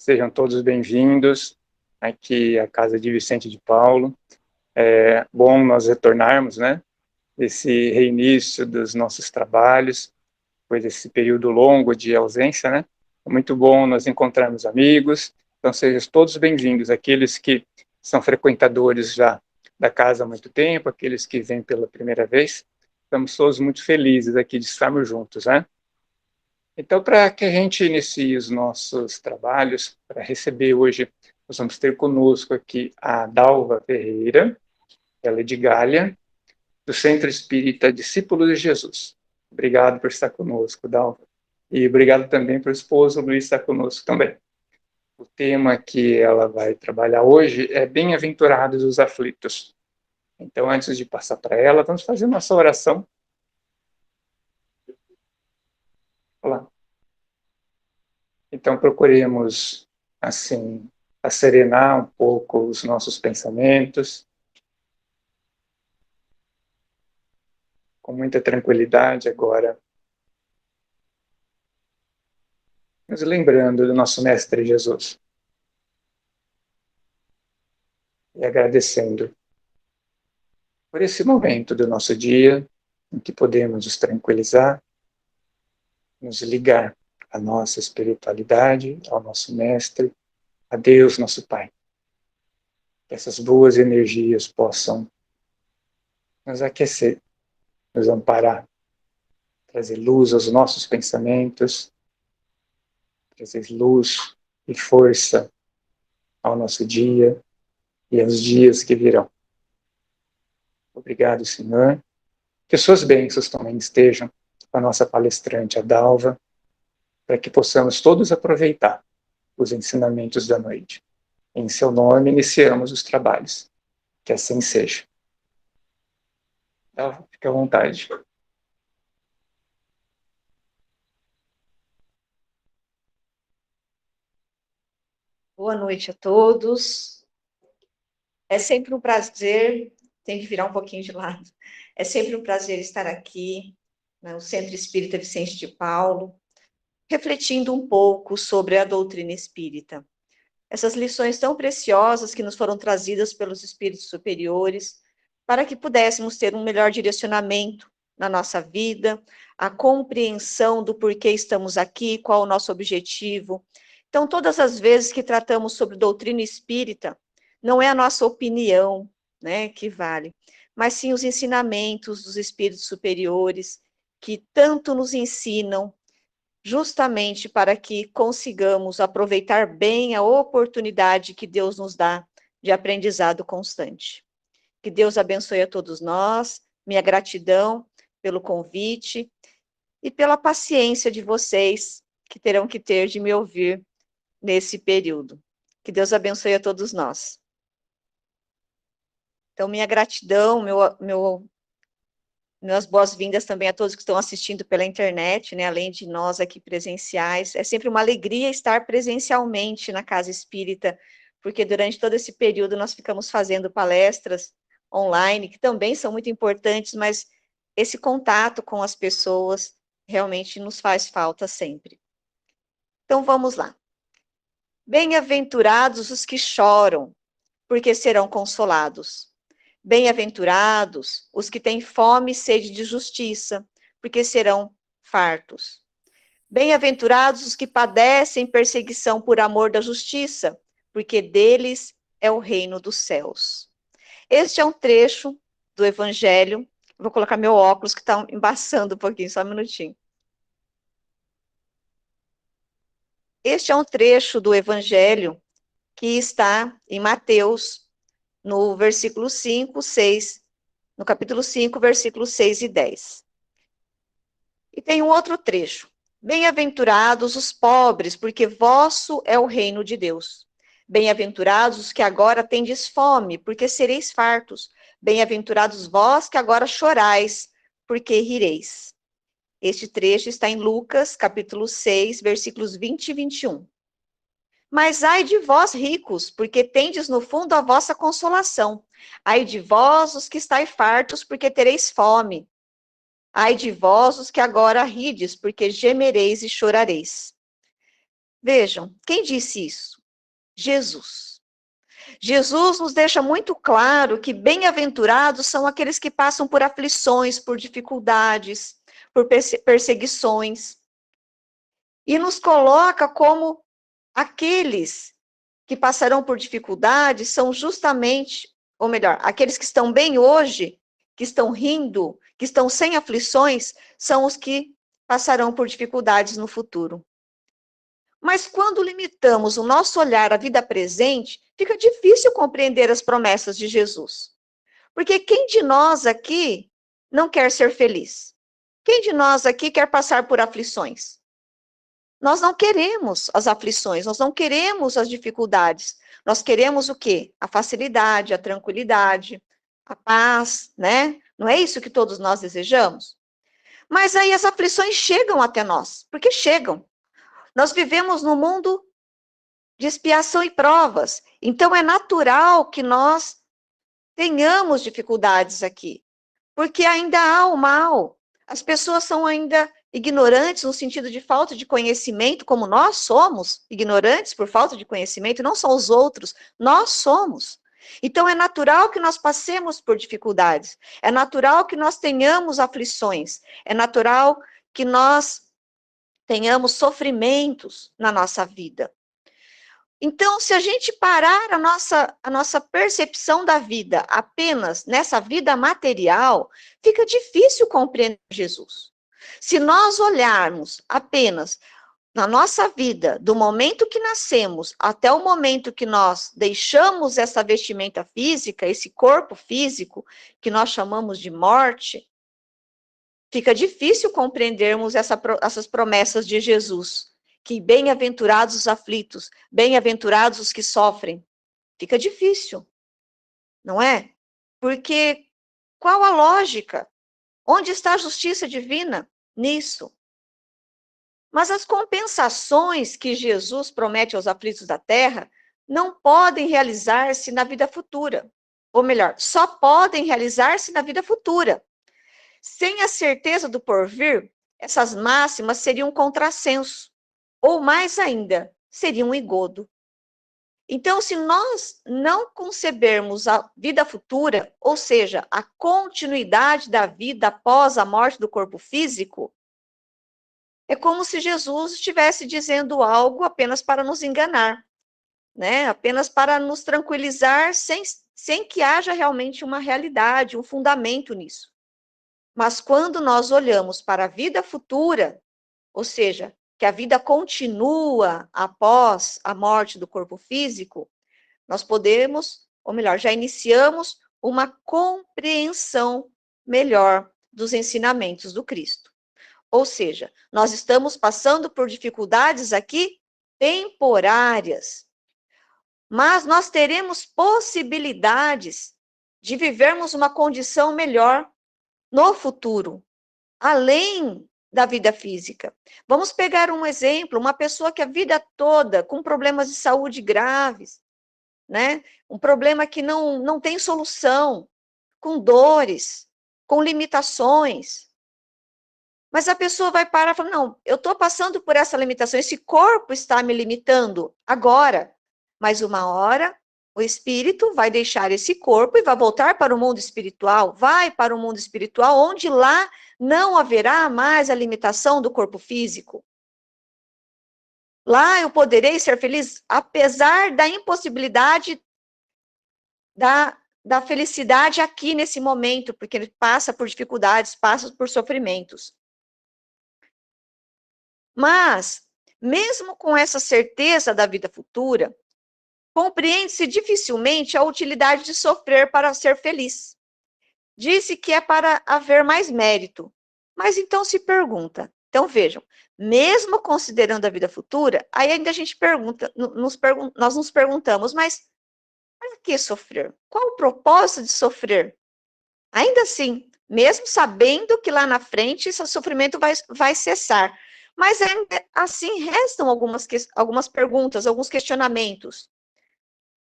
Sejam todos bem-vindos aqui à Casa de Vicente de Paulo. É bom nós retornarmos, né, desse reinício dos nossos trabalhos, depois desse período longo de ausência, né? É muito bom nós encontrarmos amigos. Então, sejam todos bem-vindos, aqueles que são frequentadores já da casa há muito tempo, aqueles que vêm pela primeira vez. Estamos todos muito felizes aqui de estarmos juntos, né? Então, para que a gente inicie os nossos trabalhos, para receber hoje, nós vamos ter conosco aqui a Dalva Ferreira, ela é de Galha, do Centro Espírita Discípulos de Jesus. Obrigado por estar conosco, Dalva. E obrigado também para o esposo Luiz estar conosco também. O tema que ela vai trabalhar hoje é Bem-aventurados os aflitos. Então, antes de passar para ela, vamos fazer nossa oração. Olá. Então, procuremos, assim, asserenar um pouco os nossos pensamentos, com muita tranquilidade agora, nos lembrando do nosso Mestre Jesus e agradecendo por esse momento do nosso dia em que podemos nos tranquilizar, nos ligar à nossa espiritualidade, ao nosso Mestre, a Deus, nosso Pai. Que essas boas energias possam nos aquecer, nos amparar, trazer luz aos nossos pensamentos, trazer luz e força ao nosso dia e aos dias que virão. Obrigado, Senhor. Que suas bênçãos também estejam com a nossa palestrante, a Dalva, para que possamos todos aproveitar os ensinamentos da noite. Em seu nome, iniciamos os trabalhos. Que assim seja. Dalva, fique à vontade. Boa noite a todos. É sempre um prazer, tem que virar um pouquinho de lado. É sempre um prazer estar aqui no Centro Espírita Vicente de Paulo, refletindo um pouco sobre a doutrina espírita. Essas lições tão preciosas que nos foram trazidas pelos espíritos superiores, para que pudéssemos ter um melhor direcionamento na nossa vida, a compreensão do porquê estamos aqui, qual o nosso objetivo. Então, todas as vezes que tratamos sobre doutrina espírita, não é a nossa opinião, né, que vale, mas sim os ensinamentos dos espíritos superiores, que tanto nos ensinam, justamente para que consigamos aproveitar bem a oportunidade que Deus nos dá de aprendizado constante. Que Deus abençoe a todos nós, minha gratidão pelo convite e pela paciência de vocês que terão que ter de me ouvir nesse período. Que Deus abençoe a todos nós. Então, minha gratidão, minhas boas-vindas também a todos que estão assistindo pela internet, né, além de nós aqui presenciais. É sempre uma alegria estar presencialmente na Casa Espírita, porque durante todo esse período nós ficamos fazendo palestras online, que também são muito importantes, mas esse contato com as pessoas realmente nos faz falta sempre. Então, vamos lá. Bem-aventurados os que choram, porque serão consolados. Bem-aventurados os que têm fome e sede de justiça, porque serão fartos. Bem-aventurados os que padecem perseguição por amor da justiça, porque deles é o reino dos céus. Este é um trecho do Evangelho. Vou colocar meu óculos que está embaçando um pouquinho, só um minutinho. Este é um trecho do Evangelho que está em Mateus, no versículo 5, 6, no capítulo 5, versículos 6 e 10. E tem um outro trecho. Bem-aventurados os pobres, porque vosso é o reino de Deus. Bem-aventurados os que agora tendes fome, porque sereis fartos. Bem-aventurados vós que agora chorais, porque rireis. Este trecho está em Lucas, capítulo 6, versículos 20 e 21. Mas ai de vós, ricos, porque tendes no fundo a vossa consolação. Ai de vós, os que estáis fartos, porque tereis fome. Ai de vós, os que agora rides, porque gemereis e chorareis. Vejam, quem disse isso? Jesus. Jesus nos deixa muito claro que bem-aventurados são aqueles que passam por aflições, por dificuldades, por perseguições, e nos coloca como aqueles que passarão por dificuldades são justamente, ou melhor, aqueles que estão bem hoje, que estão rindo, que estão sem aflições, são os que passarão por dificuldades no futuro. Mas quando limitamos o nosso olhar à vida presente, fica difícil compreender as promessas de Jesus. Porque quem de nós aqui não quer ser feliz? Quem de nós aqui quer passar por aflições? Nós não queremos as aflições, nós não queremos as dificuldades. Nós queremos o quê? A facilidade, a tranquilidade, a paz, né? Não é isso que todos nós desejamos? Mas aí as aflições chegam até nós, porque chegam. Nós vivemos num mundo de expiação e provas, então é natural que nós tenhamos dificuldades aqui, porque ainda há o mal. As pessoas são ainda ignorantes no sentido de falta de conhecimento, como nós somos ignorantes por falta de conhecimento, não são os outros, nós somos. Então é natural que nós passemos por dificuldades, é natural que nós tenhamos aflições, é natural que nós tenhamos sofrimentos na nossa vida. Então, se a gente parar a nossa percepção da vida apenas nessa vida material, fica difícil compreender Jesus. Se nós olharmos apenas na nossa vida, do momento que nascemos até o momento que nós deixamos essa vestimenta física, esse corpo físico, que nós chamamos de morte, fica difícil compreendermos essas promessas de Jesus, que bem-aventurados os aflitos, bem-aventurados os que sofrem. Fica difícil, não é? Porque qual a lógica? Onde está a justiça divina nisso? Mas as compensações que Jesus promete aos aflitos da terra não podem realizar-se na vida futura. Ou melhor, só podem realizar-se na vida futura. Sem a certeza do porvir, essas máximas seriam um contrassenso, ou mais ainda, seria um engodo. Então, se nós não concebermos a vida futura, ou seja, a continuidade da vida após a morte do corpo físico, é como se Jesus estivesse dizendo algo apenas para nos enganar, né? Apenas para nos tranquilizar, sem que haja realmente uma realidade, um fundamento nisso. Mas quando nós olhamos para a vida futura, ou seja, que a vida continua após a morte do corpo físico, nós podemos, ou melhor, já iniciamos uma compreensão melhor dos ensinamentos do Cristo. Ou seja, nós estamos passando por dificuldades aqui temporárias, mas nós teremos possibilidades de vivermos uma condição melhor no futuro, além da vida física. Vamos pegar um exemplo, uma pessoa que a vida toda com problemas de saúde graves, né? Um problema que não tem solução, com dores, com limitações. Mas a pessoa vai parar e falar, não, eu estou passando por essa limitação, esse corpo está me limitando agora. Mas uma hora, o espírito vai deixar esse corpo e vai voltar para o mundo espiritual, vai para o mundo espiritual, onde lá não haverá mais a limitação do corpo físico. Lá eu poderei ser feliz, apesar da impossibilidade da felicidade aqui nesse momento, porque ele passa por dificuldades, passa por sofrimentos. Mas, mesmo com essa certeza da vida futura, compreende-se dificilmente a utilidade de sofrer para ser feliz. Disse que é para haver mais mérito. Mas então se pergunta, então vejam, mesmo considerando a vida futura, aí ainda a gente pergunta, nós nos perguntamos, mas para que sofrer? Qual o propósito de sofrer? Ainda assim, mesmo sabendo que lá na frente esse sofrimento vai cessar. Mas ainda assim restam algumas perguntas, alguns questionamentos.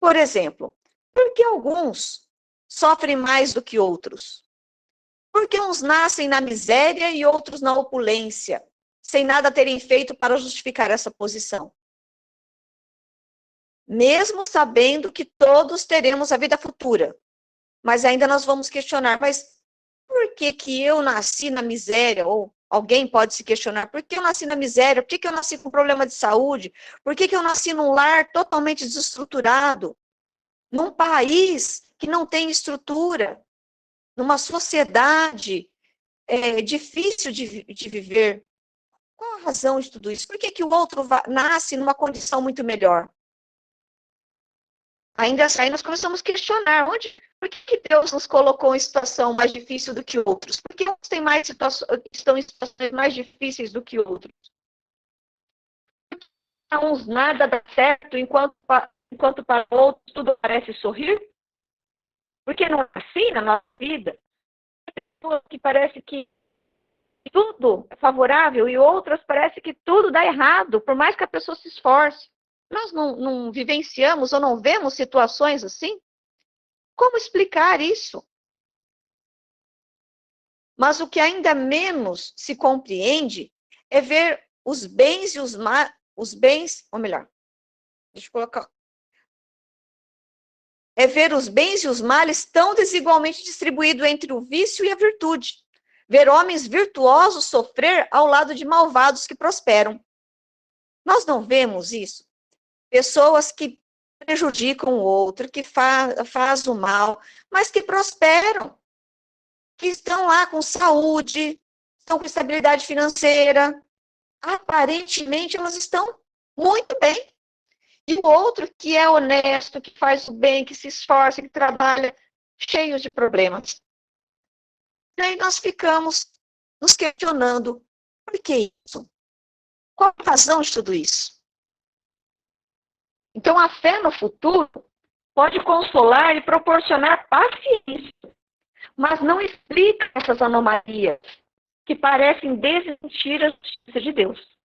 Por exemplo, por que alguns sofrem mais do que outros? Por que uns nascem na miséria e outros na opulência, sem nada terem feito para justificar essa posição? mesmo sabendo que todos teremos a vida futura. Mas ainda nós vamos questionar, mas por que que eu nasci na miséria? Ou alguém pode se questionar, por que eu nasci na miséria? Por que que eu nasci com problema de saúde? Por que que eu nasci num lar totalmente desestruturado? Num país que não tem estrutura? Numa sociedade difícil de viver? Qual a razão de tudo isso? Por que que o outro nasce numa condição muito melhor? Ainda assim, nós começamos a questionar por que Deus nos colocou em situação mais difícil do que outros? Por que uns têm estão em situações mais difíceis do que outros? Para uns nada dá certo, enquanto para outros tudo parece sorrir? Porque não é assim na nossa vida? Que parece que tudo é favorável e outras parece que tudo dá errado, por mais que a pessoa se esforce. Nós não vivenciamos ou não vemos situações assim? Como explicar isso? Mas o que ainda menos se compreende é ver os bens e os bens, ou melhor, deixa eu colocar, é ver os bens e os males tão desigualmente distribuídos entre o vício e a virtude. Ver homens virtuosos sofrer ao lado de malvados que prosperam. Nós não vemos isso? Pessoas que prejudicam o outro, que faz o mal, mas que prosperam, que estão lá com saúde, estão com estabilidade financeira. Aparentemente, elas estão muito bem. E o outro que é honesto, que faz o bem, que se esforça, que trabalha, cheios de problemas. E aí nós ficamos nos questionando, por que isso? Qual a razão de tudo isso? Então, a fé no futuro pode consolar e proporcionar paciência, mas não explica essas anomalias que parecem desmentir a justiça de Deus.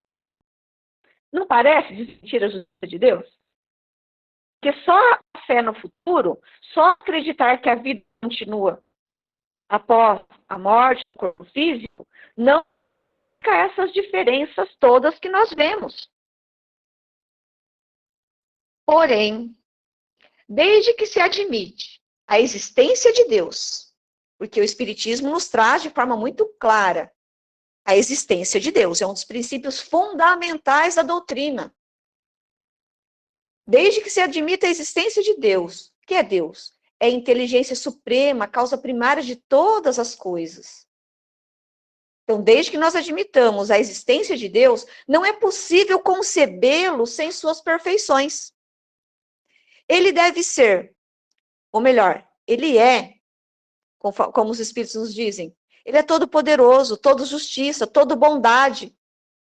Não parece desmentir a justiça de Deus? Porque só a fé no futuro, só acreditar que a vida continua após a morte do corpo físico, não fica essas diferenças todas que nós vemos. Porém, desde que se admite a existência de Deus, porque o Espiritismo nos traz de forma muito clara a existência de Deus, é um dos princípios fundamentais da doutrina. Desde que se admita a existência de Deus, o que é Deus? É a inteligência suprema, a causa primária de todas as coisas. Então, desde que nós admitamos a existência de Deus, não é possível concebê-lo sem suas perfeições. Ele deve ser, ou melhor, ele é, como os Espíritos nos dizem, ele é todo poderoso, todo justiça, todo bondade,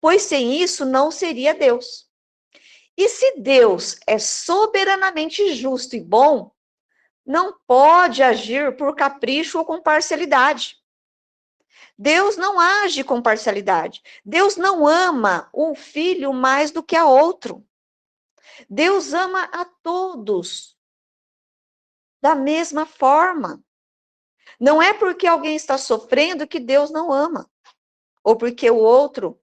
pois sem isso não seria Deus. E se Deus é soberanamente justo e bom, não pode agir por capricho ou com parcialidade. Deus não age com parcialidade. Deus não ama um filho mais do que a outro. Deus ama a todos da mesma forma. Não é porque alguém está sofrendo que Deus não ama, ou porque o outro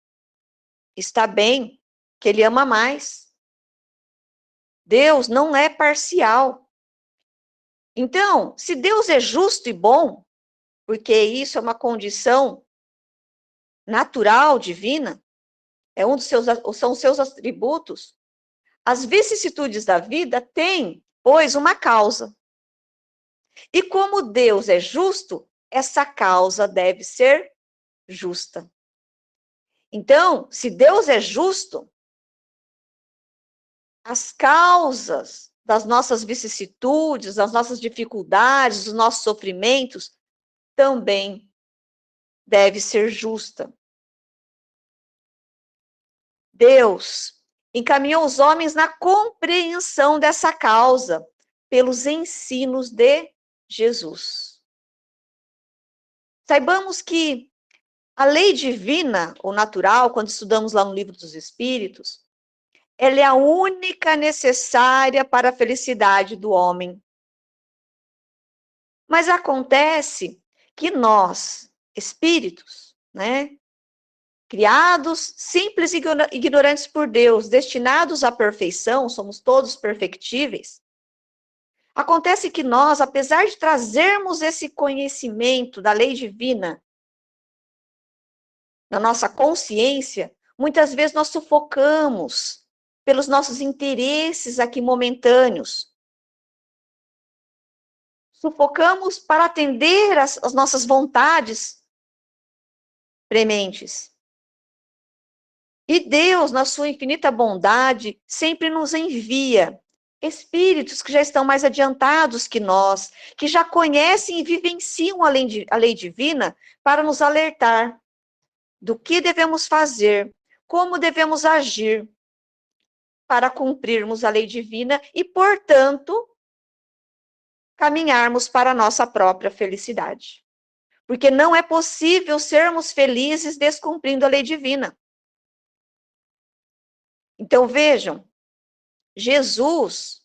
está bem, que ele ama mais. Deus não é parcial. Então, se Deus é justo e bom, porque isso é uma condição natural, divina, são os seus atributos, as vicissitudes da vida têm, pois, uma causa. E como Deus é justo, essa causa deve ser justa. Então, se Deus é justo, as causas das nossas vicissitudes, das nossas dificuldades, dos nossos sofrimentos, também deve ser justa. Deus encaminhou os homens na compreensão dessa causa pelos ensinos de Jesus. Saibamos que a lei divina ou natural, quando estudamos lá no Livro dos Espíritos, ela é a única necessária para a felicidade do homem. Mas acontece que nós, espíritos, né, criados simples e ignorantes por Deus, destinados à perfeição, somos todos perfectíveis. Acontece que nós, apesar de trazermos esse conhecimento da lei divina na nossa consciência, muitas vezes nós sufocamos pelos nossos interesses aqui momentâneos. Sufocamos para atender as nossas vontades prementes. E Deus, na sua infinita bondade, sempre nos envia espíritos que já estão mais adiantados que nós, que já conhecem e vivenciam a lei divina para nos alertar do que devemos fazer, como devemos agir para cumprirmos a lei divina e, portanto, caminharmos para a nossa própria felicidade. Porque não é possível sermos felizes descumprindo a lei divina. Então, vejam, Jesus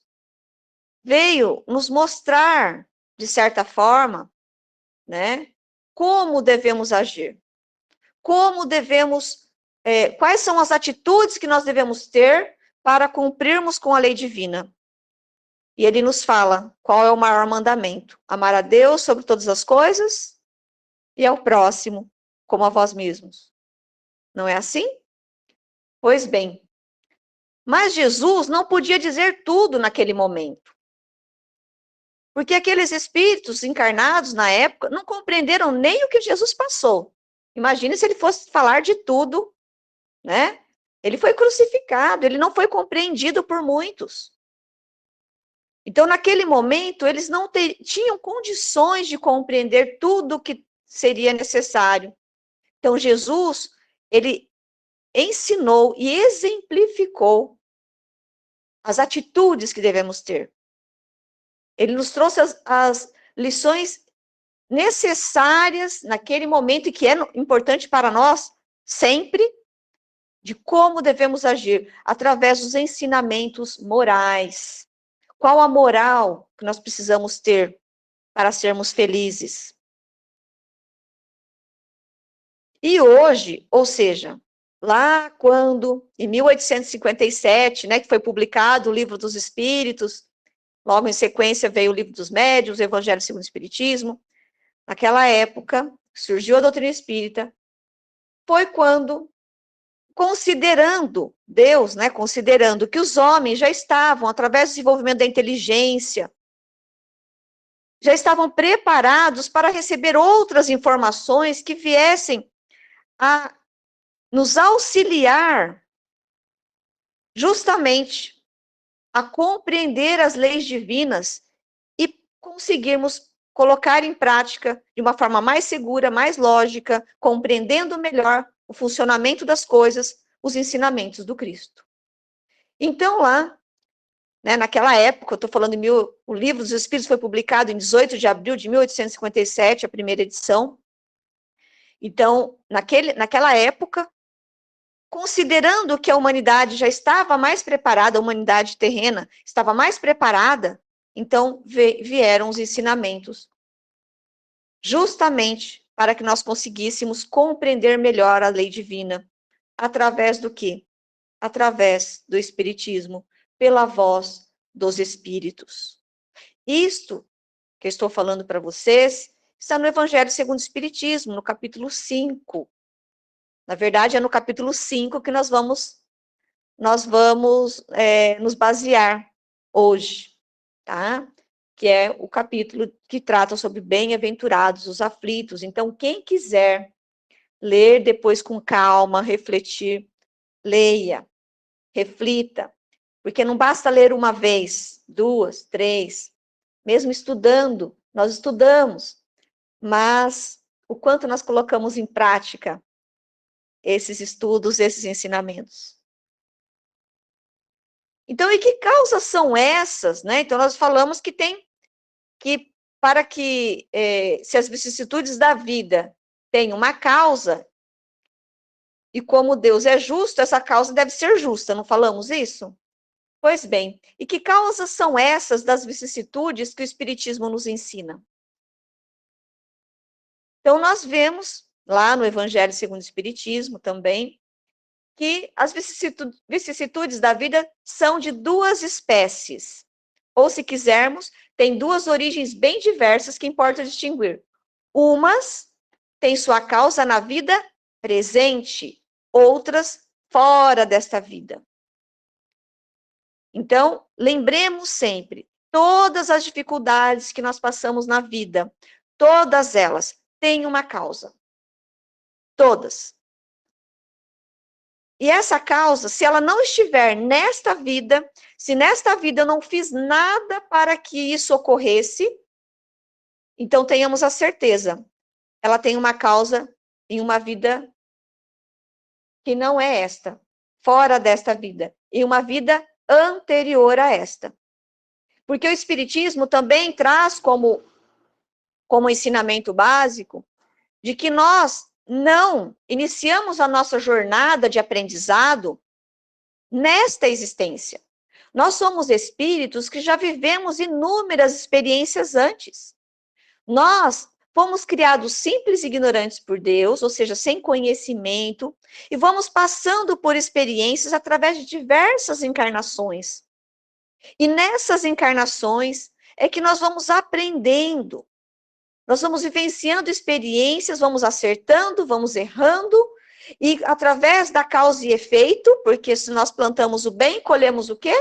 veio nos mostrar, de certa forma, né, como devemos agir, como devemos, quais são as atitudes que nós devemos ter para cumprirmos com a lei divina. E ele nos fala qual é o maior mandamento: amar a Deus sobre todas as coisas e ao próximo como a vós mesmos. Não é assim? Pois bem, mas Jesus não podia dizer tudo naquele momento. Porque aqueles espíritos encarnados na época não compreenderam nem o que Jesus passou. Imagine se ele fosse falar de tudo, né? Ele foi crucificado, ele não foi compreendido por muitos. Então, naquele momento, eles não tinham condições de compreender tudo o que seria necessário. Então, Jesus, ele ensinou e exemplificou as atitudes que devemos ter. Ele nos trouxe as lições necessárias naquele momento e que é importante para nós sempre, de como devemos agir através dos ensinamentos morais. Qual a moral que nós precisamos ter para sermos felizes? E hoje, ou seja, lá quando, em 1857, né, que foi publicado o Livro dos Espíritos, logo em sequência veio o Livro dos Médiuns, o Evangelho segundo o Espiritismo. Naquela época, surgiu a doutrina espírita, foi quando, considerando Deus, né, considerando que os homens já estavam, através do desenvolvimento da inteligência, já estavam preparados para receber outras informações que viessem a nos auxiliar justamente a compreender as leis divinas e conseguirmos colocar em prática de uma forma mais segura, mais lógica, compreendendo melhor o funcionamento das coisas, os ensinamentos do Cristo. Então, lá, né, naquela época, eu estou falando o Livro dos Espíritos foi publicado em 18 de abril de 1857, a primeira edição. Então, naquela época, considerando que a humanidade já estava mais preparada, a humanidade terrena estava mais preparada, então vieram os ensinamentos, justamente para que nós conseguíssemos compreender melhor a lei divina, através do quê? Através do Espiritismo, pela voz dos Espíritos. Isto que eu estou falando para vocês está no Evangelho segundo o Espiritismo, no capítulo 5. Na verdade, é no capítulo 5 que nós vamos nos basear hoje, tá? Que é o capítulo que trata sobre bem-aventurados os aflitos. Então, quem quiser ler depois com calma, refletir, leia, reflita, porque não basta ler uma vez, duas, três, mesmo estudando, nós estudamos, mas o quanto nós colocamos em prática esses estudos, esses ensinamentos. Então, e que causas são essas, né? Então, nós falamos que para que, se as vicissitudes da vida têm uma causa, e como Deus é justo, essa causa deve ser justa, não falamos isso? Pois bem, e que causas são essas das vicissitudes que o Espiritismo nos ensina? Então, nós vemos lá no Evangelho segundo o Espiritismo também, que as vicissitudes da vida são de duas espécies. Ou, se quisermos, tem duas origens bem diversas que importa distinguir. Umas têm sua causa na vida presente, outras fora desta vida. Então, lembremos sempre, todas as dificuldades que nós passamos na vida, todas elas têm uma causa. Todas. E essa causa, se ela não estiver nesta vida, se nesta vida eu não fiz nada para que isso ocorresse, então tenhamos a certeza, ela tem uma causa em uma vida que não é esta, fora desta vida, em uma vida anterior a esta. Porque o Espiritismo também traz como ensinamento básico de que nós não iniciamos a nossa jornada de aprendizado nesta existência. Nós somos espíritos que já vivemos inúmeras experiências antes. Nós fomos criados simples e ignorantes por Deus, ou seja, sem conhecimento, e vamos passando por experiências através de diversas encarnações. E nessas encarnações é que nós vamos aprendendo, nós vamos vivenciando experiências, vamos acertando, vamos errando, e através da causa e efeito, porque se nós plantamos o bem, colhemos o quê?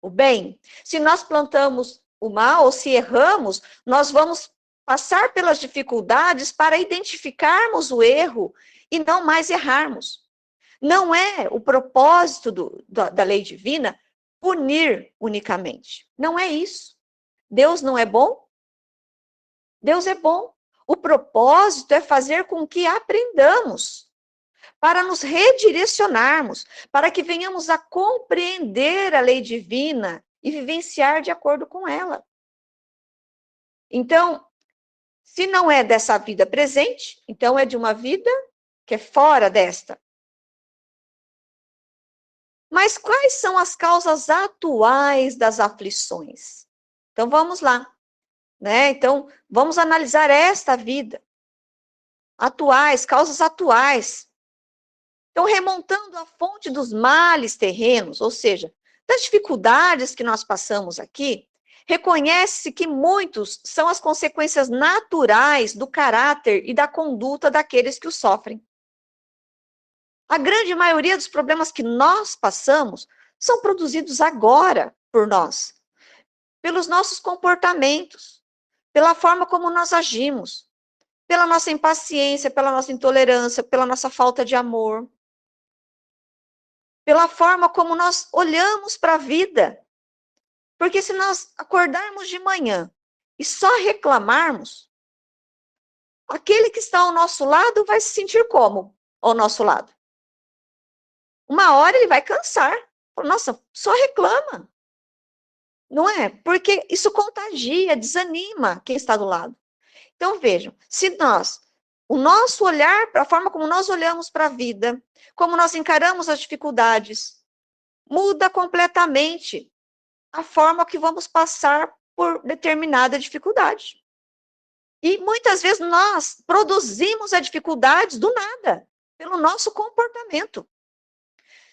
O bem. Se nós plantamos o mal, ou se erramos, nós vamos passar pelas dificuldades para identificarmos o erro e não mais errarmos. Não é o propósito da lei divina punir unicamente. Não é isso. Deus não é bom? Deus é bom. O propósito é fazer com que aprendamos, para nos redirecionarmos, para que venhamos a compreender a lei divina e vivenciar de acordo com ela. Então, se não é dessa vida presente, então é de uma vida que é fora desta. Mas quais são as causas atuais das aflições? Então, vamos lá. Né? Então, vamos analisar esta vida. Atuais, causas atuais. Então, remontando a fonte dos males terrenos, ou seja, das dificuldades que nós passamos aqui, reconhece-se que muitos são as consequências naturais do caráter e da conduta daqueles que o sofrem. A grande maioria dos problemas que nós passamos são produzidos agora por nós, pelos nossos comportamentos, pela forma como nós agimos, pela nossa impaciência, pela nossa intolerância, pela nossa falta de amor, pela forma como nós olhamos para a vida. Porque se nós acordarmos de manhã e só reclamarmos, aquele que está ao nosso lado vai se sentir como ao nosso lado? Uma hora ele vai cansar. Nossa, só reclama. Não é? Porque isso contagia, desanima quem está do lado. Então, vejam, se o nosso olhar, a forma como nós olhamos para a vida, como nós encaramos as dificuldades, muda completamente a forma que vamos passar por determinada dificuldade. E muitas vezes nós produzimos a dificuldade do nada, pelo nosso comportamento.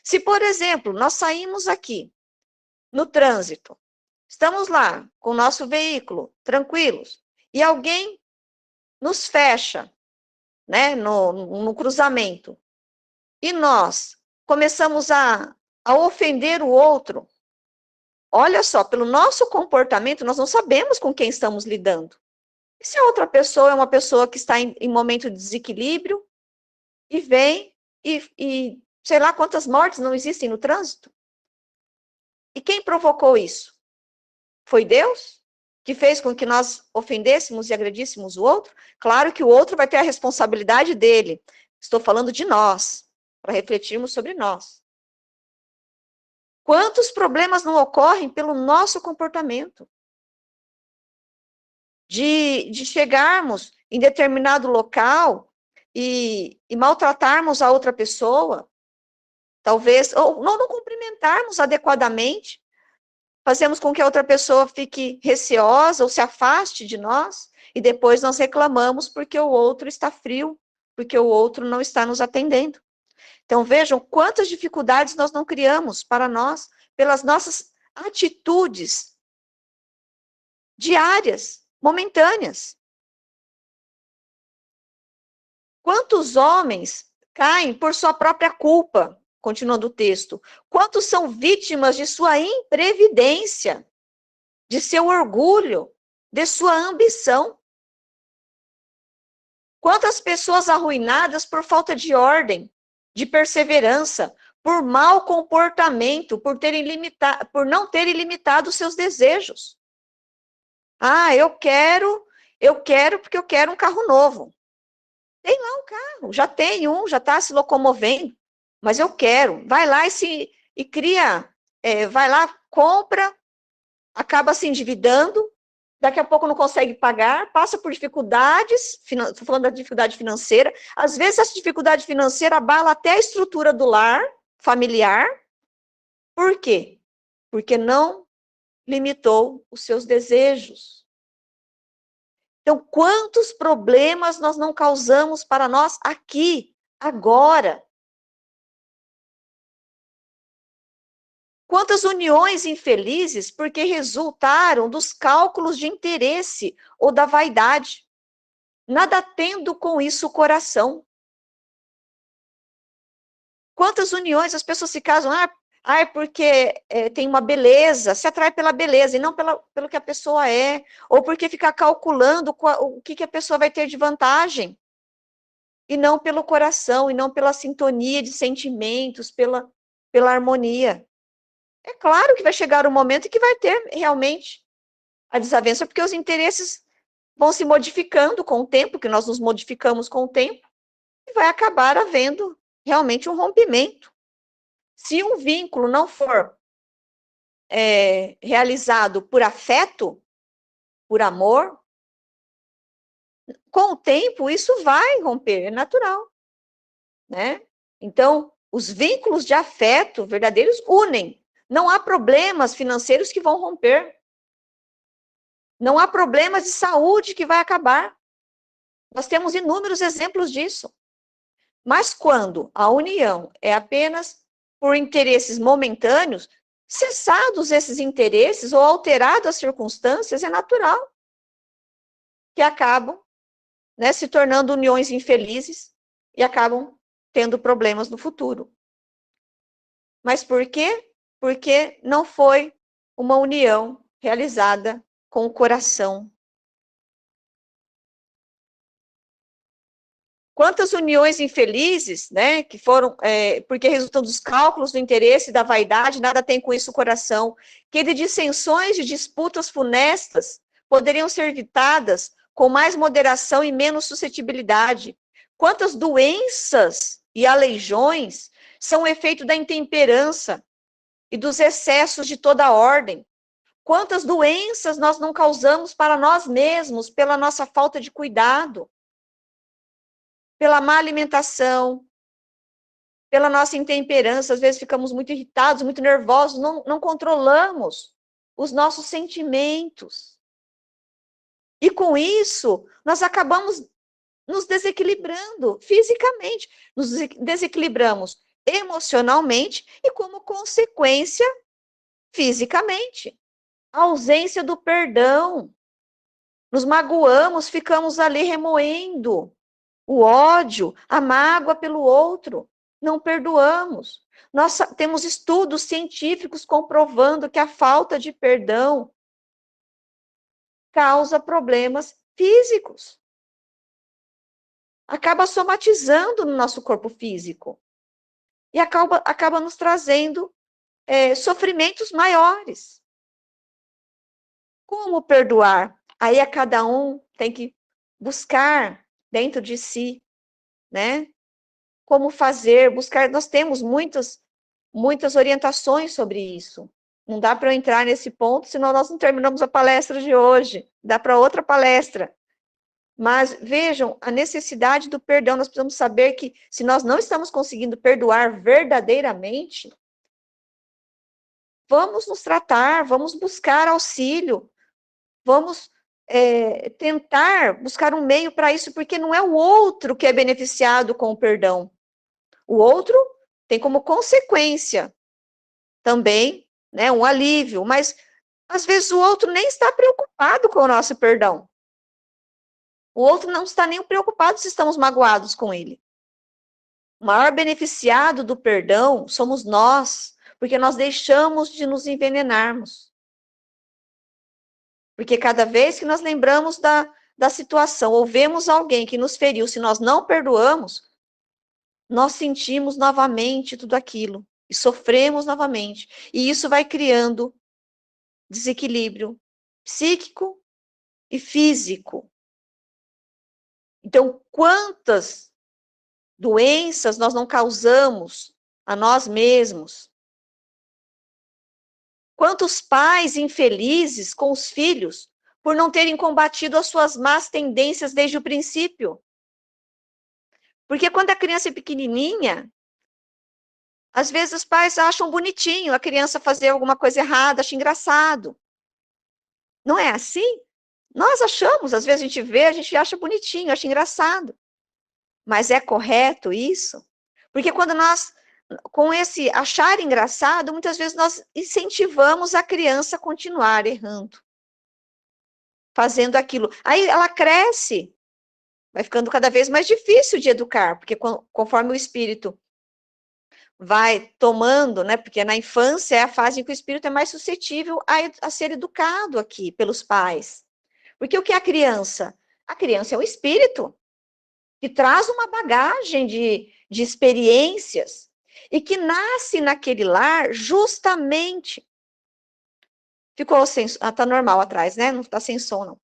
Se, por exemplo, nós saímos aqui, no trânsito, estamos lá com o nosso veículo, tranquilos, e alguém nos fecha, né, no cruzamento, e nós começamos a ofender o outro, olha só, pelo nosso comportamento, nós não sabemos com quem estamos lidando. E se a outra pessoa é uma pessoa que está em momento de desequilíbrio, e vem, e sei lá quantas mortes não existem no trânsito? E quem provocou isso? Foi Deus? Que fez com que nós ofendêssemos e agredíssemos o outro? Claro que o outro vai ter a responsabilidade dele. Estou falando de nós, para refletirmos sobre nós. Quantos problemas não ocorrem pelo nosso comportamento? De chegarmos em determinado local e maltratarmos a outra pessoa, talvez, ou não cumprimentarmos adequadamente, fazemos com que a outra pessoa fique receosa ou se afaste de nós, e depois nós reclamamos porque o outro está frio porque o outro não está nos atendendo. Então, vejam quantas dificuldades nós não criamos para nós, pelas nossas atitudes diárias, momentâneas. Quantos homens caem por sua própria culpa? Continuando o texto. Quantos são vítimas de sua imprevidência, de seu orgulho, de sua ambição? Quantas pessoas arruinadas por falta de ordem, de perseverança, por mau comportamento, por não terem limitado seus desejos. Ah, eu quero porque eu quero um carro novo. Tem lá um carro, já tem um, já está se locomovendo, mas eu quero. Vai lá e cria, vai lá, compra, acaba se endividando, daqui a pouco não consegue pagar, passa por dificuldades, estou falando da dificuldade financeira, às vezes essa dificuldade financeira abala até a estrutura do lar familiar. Por quê? Porque não limitou os seus desejos. Então, quantos problemas nós não causamos para nós aqui, agora? Quantas uniões infelizes porque resultaram dos cálculos de interesse ou da vaidade, nada tendo com isso o coração. Quantas uniões as pessoas se casam, é porque tem uma beleza, se atrai pela beleza e não pelo que a pessoa é, ou porque fica calculando o que a pessoa vai ter de vantagem, e não pelo coração, e não pela sintonia de sentimentos, pela harmonia. É claro que vai chegar um momento em que vai ter realmente a desavença, porque os interesses vão se modificando com o tempo, que nós nos modificamos com o tempo, e vai acabar havendo realmente um rompimento. Se um vínculo não for realizado por afeto, por amor, com o tempo isso vai romper, é natural, né? Então, os vínculos de afeto verdadeiros unem. Não há problemas financeiros que vão romper. Não há problemas de saúde que vai acabar. Nós temos inúmeros exemplos disso. Mas quando a união é apenas por interesses momentâneos, cessados esses interesses ou alteradas as circunstâncias, é natural que acabam, né, se tornando uniões infelizes e acabam tendo problemas no futuro. Mas por quê? Porque não foi uma união realizada com o coração. Quantas uniões infelizes, né, que foram, porque resultam dos cálculos do interesse e da vaidade, nada tem com isso o coração, que de dissensões, de disputas funestas, poderiam ser evitadas com mais moderação e menos suscetibilidade. Quantas doenças e aleijões são efeito da intemperança e dos excessos de toda ordem. Quantas doenças nós não causamos para nós mesmos pela nossa falta de cuidado, pela má alimentação, pela nossa intemperança, às vezes ficamos muito irritados, muito nervosos, não controlamos os nossos sentimentos. E com isso, nós acabamos nos desequilibrando fisicamente, nos desequilibramos emocionalmente e, como consequência, fisicamente. A ausência do perdão. Nos magoamos, ficamos ali remoendo o ódio, a mágoa pelo outro, não perdoamos. Nós temos estudos científicos comprovando que a falta de perdão causa problemas físicos. Acaba somatizando no nosso corpo físico. E acaba nos trazendo sofrimentos maiores. Como perdoar? Aí cada um tem que buscar dentro de si, né? Como fazer, buscar. Nós temos muitas orientações sobre isso. Não dá para eu entrar nesse ponto, senão nós não terminamos a palestra de hoje. Dá para outra palestra. Mas vejam, a necessidade do perdão, nós precisamos saber que se nós não estamos conseguindo perdoar verdadeiramente, vamos nos tratar, vamos buscar auxílio, vamos tentar buscar um meio para isso, porque não é o outro que é beneficiado com o perdão. O outro tem como consequência também, né, um alívio, mas às vezes o outro nem está preocupado com o nosso perdão. O outro não está nem preocupado se estamos magoados com ele. O maior beneficiado do perdão somos nós, porque nós deixamos de nos envenenarmos. Porque cada vez que nós lembramos da situação, ou vemos alguém que nos feriu, se nós não perdoamos, nós sentimos novamente tudo aquilo e sofremos novamente. E isso vai criando desequilíbrio psíquico e físico. Então, quantas doenças nós não causamos a nós mesmos? Quantos pais infelizes com os filhos por não terem combatido as suas más tendências desde o princípio? Porque quando a criança é pequenininha, às vezes os pais acham bonitinho a criança fazer alguma coisa errada, acham engraçado. Não é assim? Nós achamos, às vezes a gente vê, a gente acha bonitinho, acha engraçado. Mas é correto isso? Porque quando nós, com esse achar engraçado, muitas vezes nós incentivamos a criança a continuar errando, fazendo aquilo. Aí ela cresce, vai ficando cada vez mais difícil de educar, porque conforme o espírito vai tomando, né? Porque na infância é a fase em que o espírito é mais suscetível a ser educado aqui pelos pais. Porque o que é a criança? A criança é o espírito que traz uma bagagem de experiências e que nasce naquele lar justamente. Ficou sem. Tá normal atrás, né? Não tá sem som, não.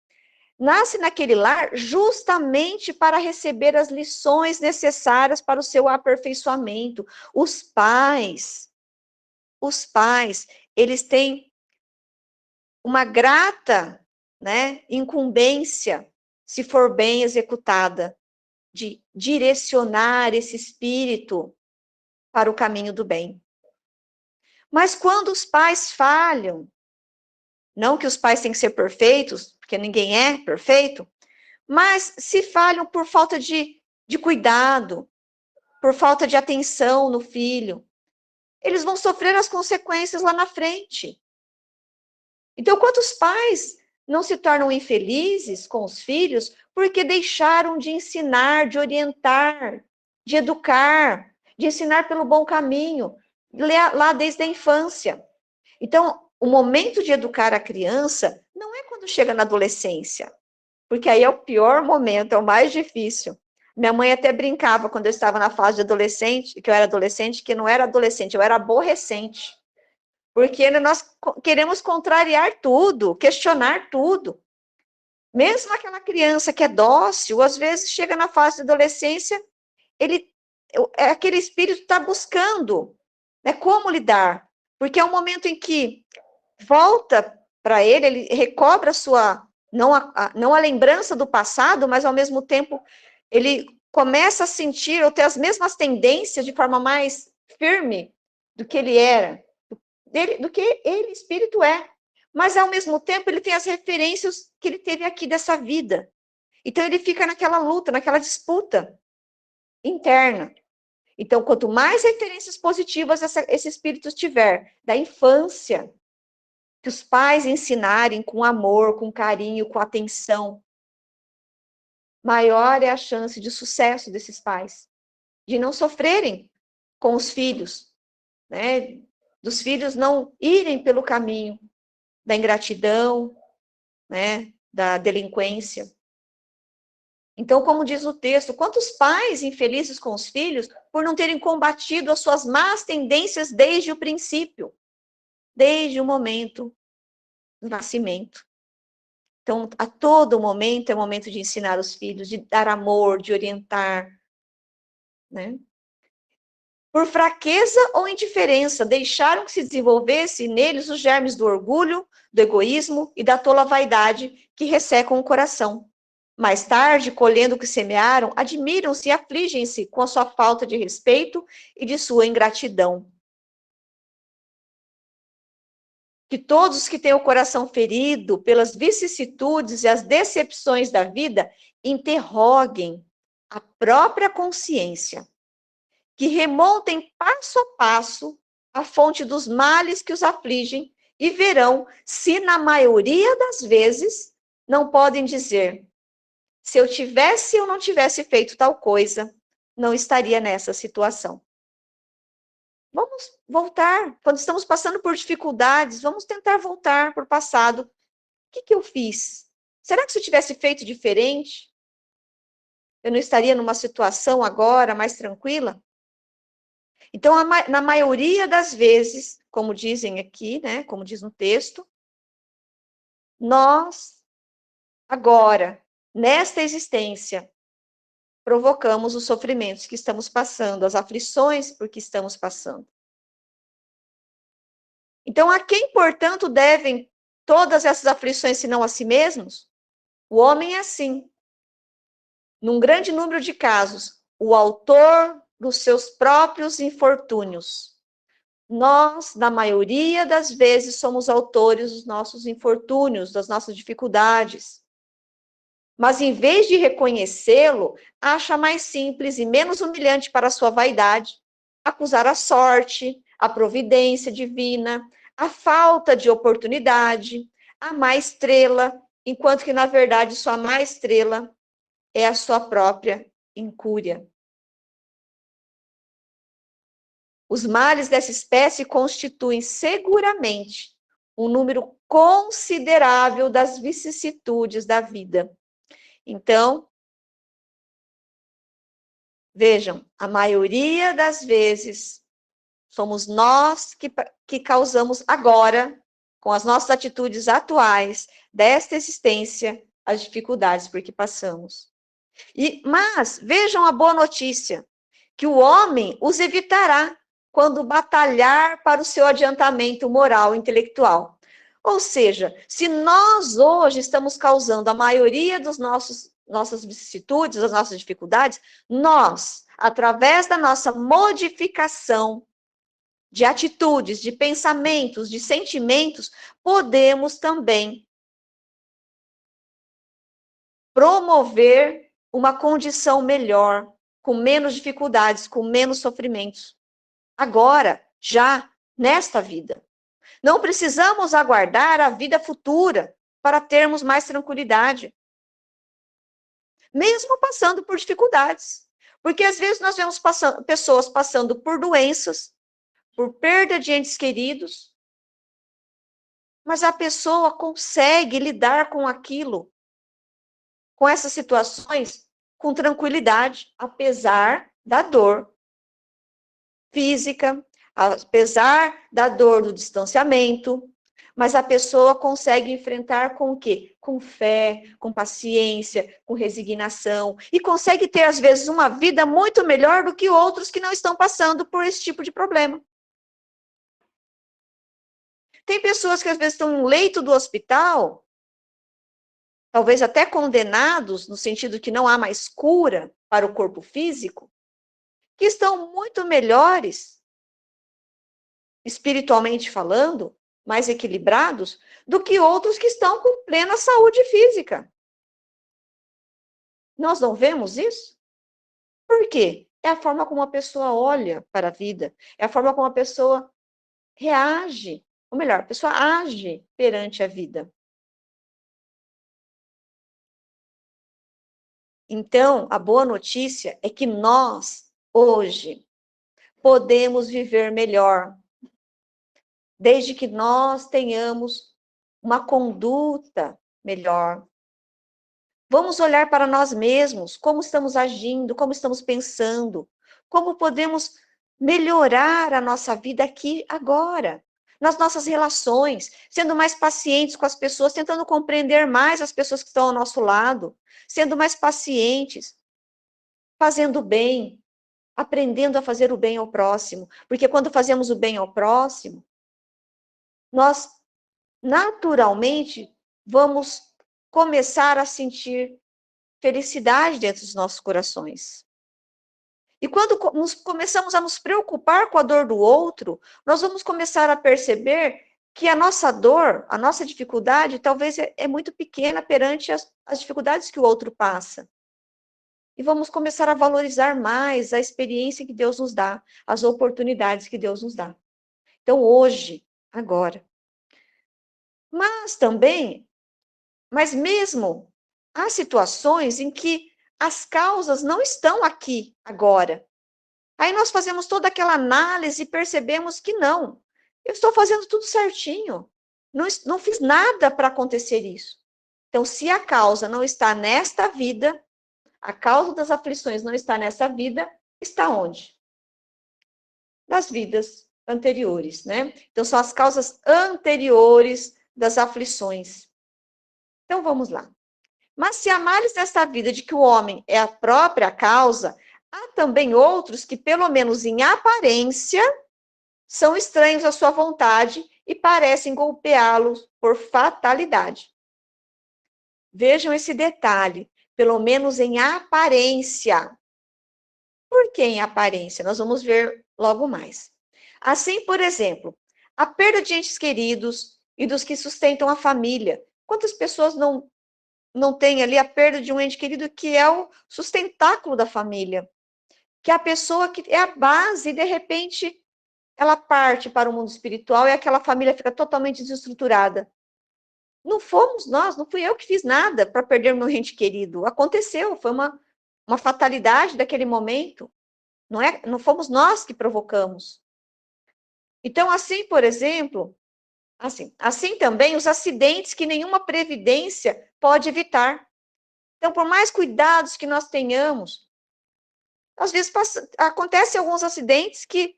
Nasce naquele lar justamente para receber as lições necessárias para o seu aperfeiçoamento. Os pais, eles têm uma grata, né, incumbência, se for bem executada, de direcionar esse espírito para o caminho do bem. Mas quando os pais falham, não que os pais têm que ser perfeitos, porque ninguém é perfeito, mas se falham por falta de cuidado, por falta de atenção no filho, eles vão sofrer as consequências lá na frente. Então, quantos pais não se tornam infelizes com os filhos porque deixaram de ensinar, de orientar, de educar, de ensinar pelo bom caminho, lá desde a infância. Então, o momento de educar a criança não é quando chega na adolescência, porque aí é o pior momento, é o mais difícil. Minha mãe até brincava quando eu estava na fase de adolescente, que eu era adolescente, que não era adolescente, eu era aborrecente. Porque nós queremos contrariar tudo, questionar tudo. Mesmo aquela criança que é dócil, às vezes chega na fase de adolescência, aquele espírito está buscando, né, como lidar. Porque é um momento em que volta para ele recobra a sua, não a lembrança do passado, mas ao mesmo tempo ele começa a sentir ou ter as mesmas tendências de forma mais firme do que ele era, do que ele, espírito, é. Mas, ao mesmo tempo, ele tem as referências que ele teve aqui dessa vida. Então, ele fica naquela luta, naquela disputa interna. Então, quanto mais referências positivas esse espírito tiver da infância, que os pais ensinarem com amor, com carinho, com atenção, maior é a chance de sucesso desses pais, de não sofrerem com os filhos, né? Dos filhos não irem pelo caminho da ingratidão, né? Da delinquência. Então, como diz o texto, quantos pais infelizes com os filhos por não terem combatido as suas más tendências desde o princípio, desde o momento do nascimento. Então, a todo momento é o momento de ensinar os filhos, de dar amor, de orientar, né? Por fraqueza ou indiferença, deixaram que se desenvolvesse neles os germes do orgulho, do egoísmo e da tola vaidade que ressecam o coração. Mais tarde, colhendo o que semearam, admiram-se e afligem-se com a sua falta de respeito e de sua ingratidão. que todos os que têm o coração ferido pelas vicissitudes e as decepções da vida interroguem a própria consciência, que remontem passo a passo a fonte dos males que os afligem e verão se, na maioria das vezes, não podem dizer: se eu tivesse ou não tivesse feito tal coisa, não estaria nessa situação. Vamos voltar. Quando estamos passando por dificuldades, vamos tentar voltar para o passado. O que eu fiz? Será que se eu tivesse feito diferente, eu não estaria numa situação agora mais tranquila? Então, na maioria das vezes, como dizem aqui, né, como diz no texto, nós, agora, nesta existência, provocamos os sofrimentos que estamos passando, as aflições por que estamos passando. Então, a quem, portanto, devem todas essas aflições, senão a si mesmos? O homem é assim. Num grande número de casos, o autor dos seus próprios infortúnios. Nós, na maioria das vezes, somos autores dos nossos infortúnios, das nossas dificuldades. Mas, em vez de reconhecê-lo, acha mais simples e menos humilhante para a sua vaidade acusar a sorte, a providência divina, a falta de oportunidade, a má estrela, enquanto que, na verdade, sua má estrela é a sua própria incúria. Os males dessa espécie constituem seguramente um número considerável das vicissitudes da vida. Então, vejam, a maioria das vezes somos nós que causamos agora, com as nossas atitudes atuais, desta existência, as dificuldades por que passamos. Mas vejam a boa notícia, que o homem os evitará quando batalhar para o seu adiantamento moral e intelectual. Ou seja, se nós hoje estamos causando a maioria dos nossas vicissitudes, das nossas dificuldades, nós, através da nossa modificação de atitudes, de pensamentos, de sentimentos, podemos também promover uma condição melhor, com menos dificuldades, com menos sofrimentos. Agora, já nesta vida. Não precisamos aguardar a vida futura para termos mais tranquilidade. Mesmo passando por dificuldades. Porque às vezes nós vemos pessoas passando por doenças, por perda de entes queridos, mas a pessoa consegue lidar com aquilo, com essas situações, com tranquilidade, apesar da dor física, apesar da dor do distanciamento, mas a pessoa consegue enfrentar com o quê? Com fé, com paciência, com resignação, e consegue ter, às vezes, uma vida muito melhor do que outros que não estão passando por esse tipo de problema. Tem pessoas que, às vezes, estão no leito do hospital, talvez até condenados, no sentido que não há mais cura para o corpo físico, que estão muito melhores, espiritualmente falando, mais equilibrados, do que outros que estão com plena saúde física. Nós não vemos isso? Por quê? É a forma como a pessoa olha para a vida, é a forma como a pessoa reage, ou melhor, a pessoa age perante a vida. Então, a boa notícia é que nós, hoje, podemos viver melhor, desde que nós tenhamos uma conduta melhor. Vamos olhar para nós mesmos, como estamos agindo, como estamos pensando, como podemos melhorar a nossa vida aqui, agora, nas nossas relações, sendo mais pacientes com as pessoas, tentando compreender mais as pessoas que estão ao nosso lado, sendo mais pacientes, fazendo o bem, aprendendo a fazer o bem ao próximo, porque quando fazemos o bem ao próximo, nós naturalmente vamos começar a sentir felicidade dentro dos nossos corações. E quando começamos a nos preocupar com a dor do outro, nós vamos começar a perceber que a nossa dor, a nossa dificuldade, talvez é muito pequena perante as dificuldades que o outro passa. E vamos começar a valorizar mais a experiência que Deus nos dá, as oportunidades que Deus nos dá. Então, hoje, agora. Mas mesmo há situações em que as causas não estão aqui, agora. Aí nós fazemos toda aquela análise e percebemos que não. Eu estou fazendo tudo certinho. Não fiz nada para acontecer isso. Então, se a causa não está nesta vida, a causa das aflições não está nessa vida, está onde? Das vidas anteriores, né? Então, são as causas anteriores das aflições. Então, vamos lá. Mas se a males desta vida de que o homem é a própria causa, há também outros que, pelo menos em aparência, são estranhos à sua vontade e parecem golpeá-los por fatalidade. Vejam esse detalhe, pelo menos em aparência. Por que em aparência? Nós vamos ver logo mais. Assim, por exemplo, a perda de entes queridos e dos que sustentam a família. Quantas pessoas não têm ali a perda de um ente querido que é o sustentáculo da família? Que é a pessoa que é a base e, de repente, ela parte para o mundo espiritual e aquela família fica totalmente desestruturada. Não fomos nós, não fui eu que fiz nada para perder meu ente querido. Aconteceu, foi uma fatalidade daquele momento. Não fomos nós que provocamos. Então, assim, por exemplo, assim também os acidentes que nenhuma previdência pode evitar. Então, por mais cuidados que nós tenhamos, às vezes acontecem alguns acidentes que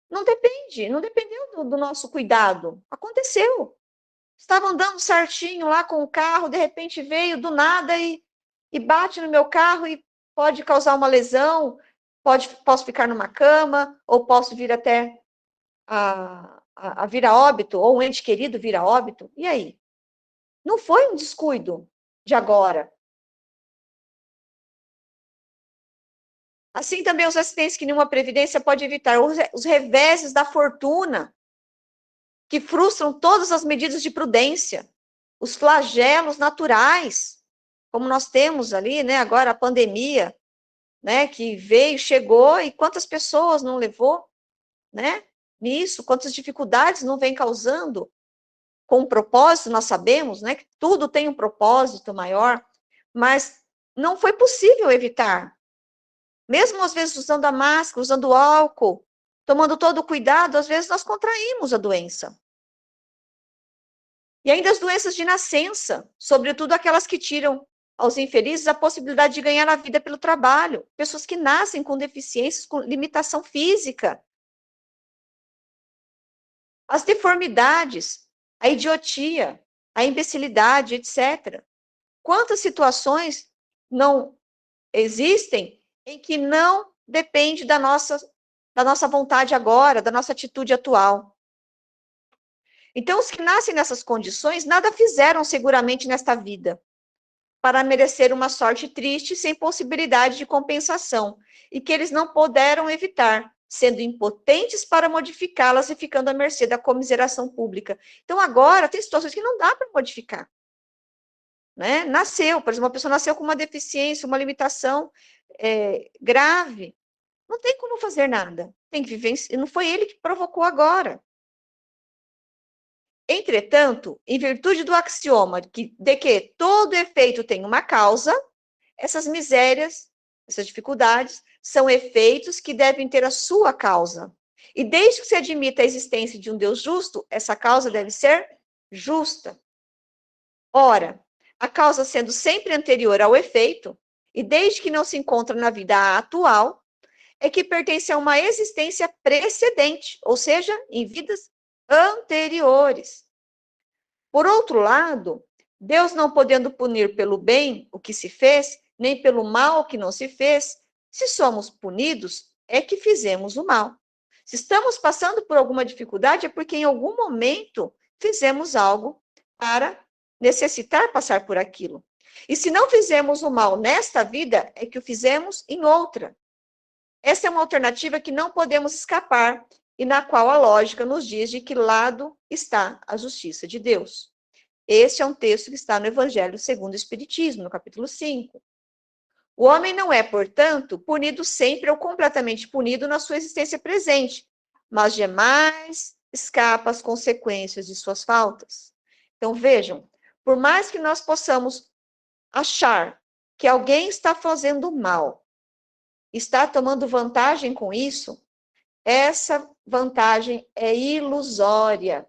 não dependeu do nosso cuidado. Aconteceu. Estava andando certinho lá com o carro, de repente veio do nada e bate no meu carro e pode causar uma lesão, posso ficar numa cama, ou posso vir até a vir a óbito, ou um ente querido vir a óbito. E aí? Não foi um descuido de agora. Assim também os acidentes que nenhuma previdência pode evitar, os reveses da fortuna, que frustram todas as medidas de prudência, os flagelos naturais, como nós temos ali, né, agora a pandemia, né, que veio, chegou, e quantas pessoas não levou, né, nisso, quantas dificuldades não vem causando, com um propósito, nós sabemos, né, que tudo tem um propósito maior, mas não foi possível evitar. Mesmo às vezes usando a máscara, usando álcool, tomando todo o cuidado, às vezes nós contraímos a doença. E ainda as doenças de nascença, sobretudo aquelas que tiram aos infelizes a possibilidade de ganhar a vida pelo trabalho. Pessoas que nascem com deficiências, com limitação física. As deformidades, a idiotia, a imbecilidade, etc. Quantas situações não existem em que não depende da nossa vontade agora, da nossa atitude atual. Então, os que nascem nessas condições nada fizeram seguramente nesta vida para merecer uma sorte triste sem possibilidade de compensação, e que eles não puderam evitar, sendo impotentes para modificá-las e ficando à mercê da comiseração pública. Então, agora, tem situações que não dá para modificar. Né? Nasceu, por exemplo, uma pessoa nasceu com uma deficiência, uma limitação grave, não tem como fazer nada, tem que viver, não foi ele que provocou agora. Entretanto, em virtude do axioma de que todo efeito tem uma causa, essas misérias, essas dificuldades, são efeitos que devem ter a sua causa. E desde que se admita a existência de um Deus justo, essa causa deve ser justa. Ora, a causa sendo sempre anterior ao efeito, e desde que não se encontra na vida atual, é que pertence a uma existência precedente, ou seja, em vidas anteriores. Por outro lado, Deus não podendo punir pelo bem o que se fez, nem pelo mal o que não se fez, se somos punidos, é que fizemos o mal. Se estamos passando por alguma dificuldade, é porque em algum momento fizemos algo para necessitar passar por aquilo. E se não fizemos o mal nesta vida, é que o fizemos em outra. Essa é uma alternativa que não podemos escapar e na qual a lógica nos diz de que lado está a justiça de Deus. Este é um texto que está no Evangelho segundo o Espiritismo, no capítulo 5. O homem não é, portanto, punido sempre ou completamente punido na sua existência presente, mas jamais escapa às consequências de suas faltas. Então, vejam, por mais que nós possamos achar que alguém está fazendo mal, está tomando vantagem com isso, essa vantagem é ilusória,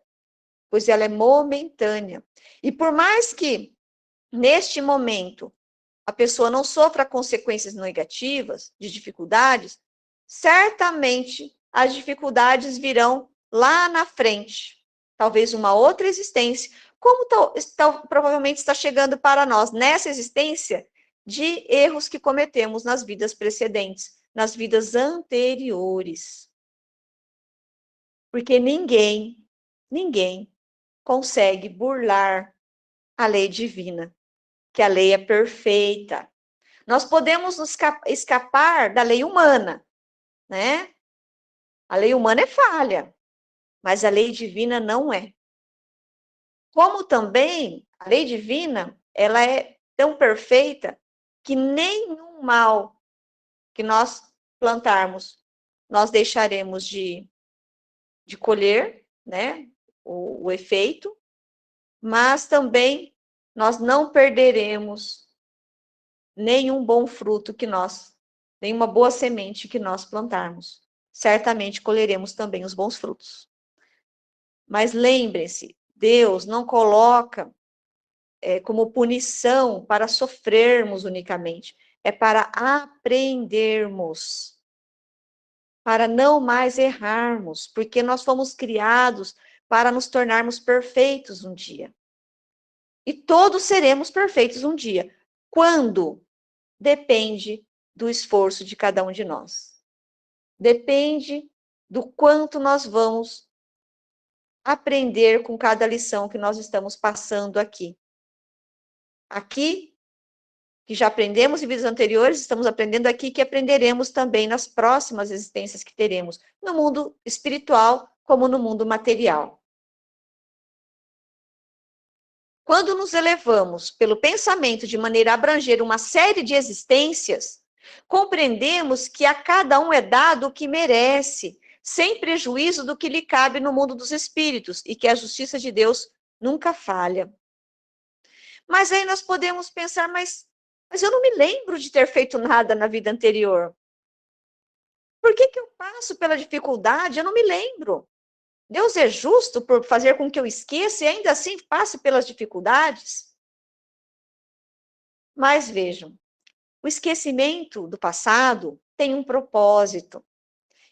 pois ela é momentânea. E por mais que, neste momento, a pessoa não sofra consequências negativas, de dificuldades, certamente as dificuldades virão lá na frente. Talvez uma outra existência, como provavelmente está chegando para nós nessa existência de erros que cometemos nas vidas precedentes, nas vidas anteriores. Porque ninguém consegue burlar a lei divina, que a lei é perfeita. Nós podemos nos escapar da lei humana, né? A lei humana é falha, mas a lei divina não é. Como também a lei divina, ela é tão perfeita que nenhum mal que nós plantarmos, nós deixaremos de colher, né? O efeito, mas também nós não perderemos nenhum bom fruto que nós, nenhuma boa semente que nós plantarmos. Certamente colheremos também os bons frutos. Mas lembrem-se, Deus não coloca como punição para sofrermos unicamente, é para aprendermos, para não mais errarmos, porque nós fomos criados para nos tornarmos perfeitos um dia. E todos seremos perfeitos um dia. Quando? Depende do esforço de cada um de nós. Depende do quanto nós vamos aprender com cada lição que nós estamos passando aqui. Aqui, que já aprendemos em vidas anteriores, estamos aprendendo aqui que aprenderemos também nas próximas existências que teremos, no mundo espiritual como no mundo material. Quando nos elevamos pelo pensamento de maneira a abranger uma série de existências, compreendemos que a cada um é dado o que merece, sem prejuízo do que lhe cabe no mundo dos espíritos, e que a justiça de Deus nunca falha. Mas aí nós podemos pensar, mas eu não me lembro de ter feito nada na vida anterior. Por que eu passo pela dificuldade? Eu não me lembro. Deus é justo por fazer com que eu esqueça e ainda assim passe pelas dificuldades? Mas vejam, o esquecimento do passado tem um propósito.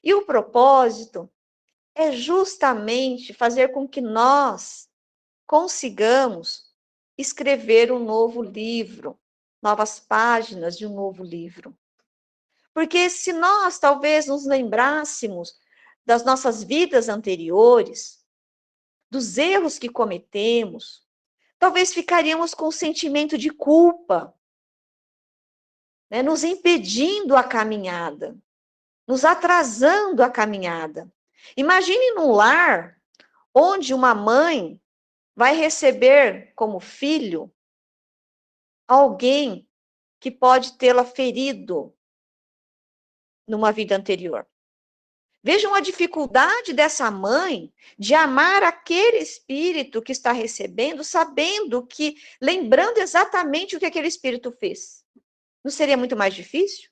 E o propósito é justamente fazer com que nós consigamos escrever um novo livro, novas páginas de um novo livro. Porque se nós talvez nos lembrássemos das nossas vidas anteriores, dos erros que cometemos, talvez ficaríamos com um sentimento de culpa, né, nos impedindo a caminhada, nos atrasando a caminhada. Imagine num lar onde uma mãe vai receber como filho alguém que pode tê-la ferido numa vida anterior. Vejam a dificuldade dessa mãe de amar aquele espírito que está recebendo, sabendo que, lembrando exatamente o que aquele espírito fez. Não seria muito mais difícil?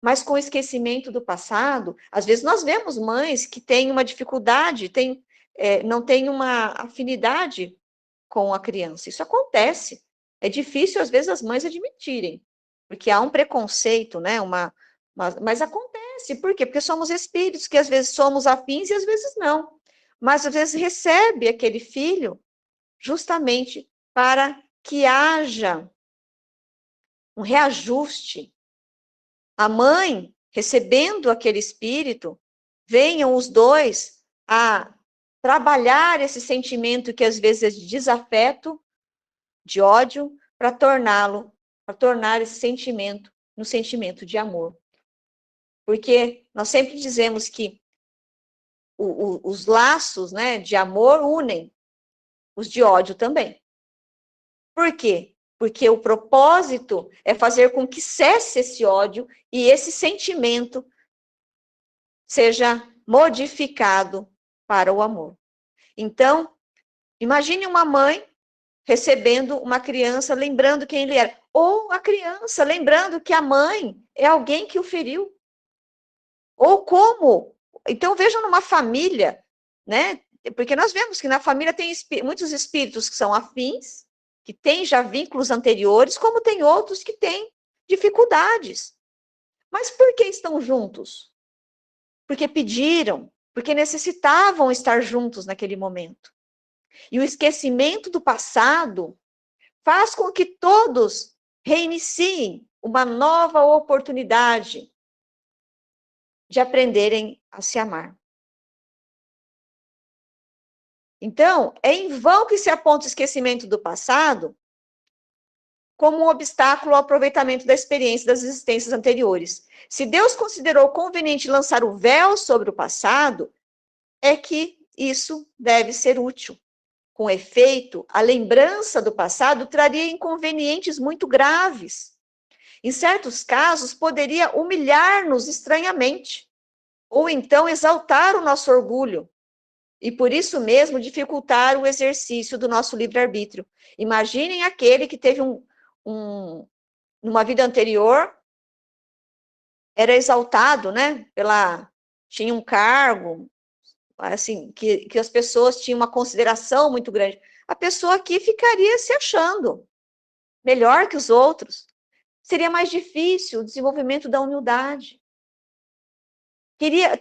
Mas com o esquecimento do passado, às vezes nós vemos mães que têm uma dificuldade, não têm uma afinidade com a criança. Isso acontece. É difícil, às vezes, as mães admitirem, porque há um preconceito, né? Mas acontece. Por quê? Porque somos espíritos que às vezes somos afins e às vezes não. Mas às vezes recebe aquele filho justamente para que haja um reajuste. A mãe, recebendo aquele espírito, venham os dois a trabalhar esse sentimento que às vezes é de desafeto, de ódio, para tornar esse sentimento no sentimento de amor. Porque nós sempre dizemos que os laços, né, de amor unem, os de ódio também. Por quê? Porque o propósito é fazer com que cesse esse ódio e esse sentimento seja modificado para o amor. Então, imagine uma mãe recebendo uma criança, lembrando quem ele era. Ou a criança lembrando que a mãe é alguém que o feriu. Ou como. Então, vejam numa família, né? Porque nós vemos que na família tem muitos espíritos que são afins, que têm já vínculos anteriores, como tem outros que têm dificuldades. Mas por que estão juntos? Porque pediram, porque necessitavam estar juntos naquele momento. E o esquecimento do passado faz com que todos reiniciem uma nova oportunidade de aprenderem a se amar. Então, é em vão que se aponta o esquecimento do passado como um obstáculo ao aproveitamento da experiência das existências anteriores. Se Deus considerou conveniente lançar o véu sobre o passado, é que isso deve ser útil. Com efeito, a lembrança do passado traria inconvenientes muito graves. Em certos casos, poderia humilhar-nos estranhamente, ou então exaltar o nosso orgulho, e por isso mesmo dificultar o exercício do nosso livre-arbítrio. Imaginem aquele que teve numa vida anterior, era exaltado, né? Tinha um cargo, assim, que as pessoas tinham uma consideração muito grande. A pessoa aqui ficaria se achando melhor que os outros. Seria mais difícil o desenvolvimento da humildade.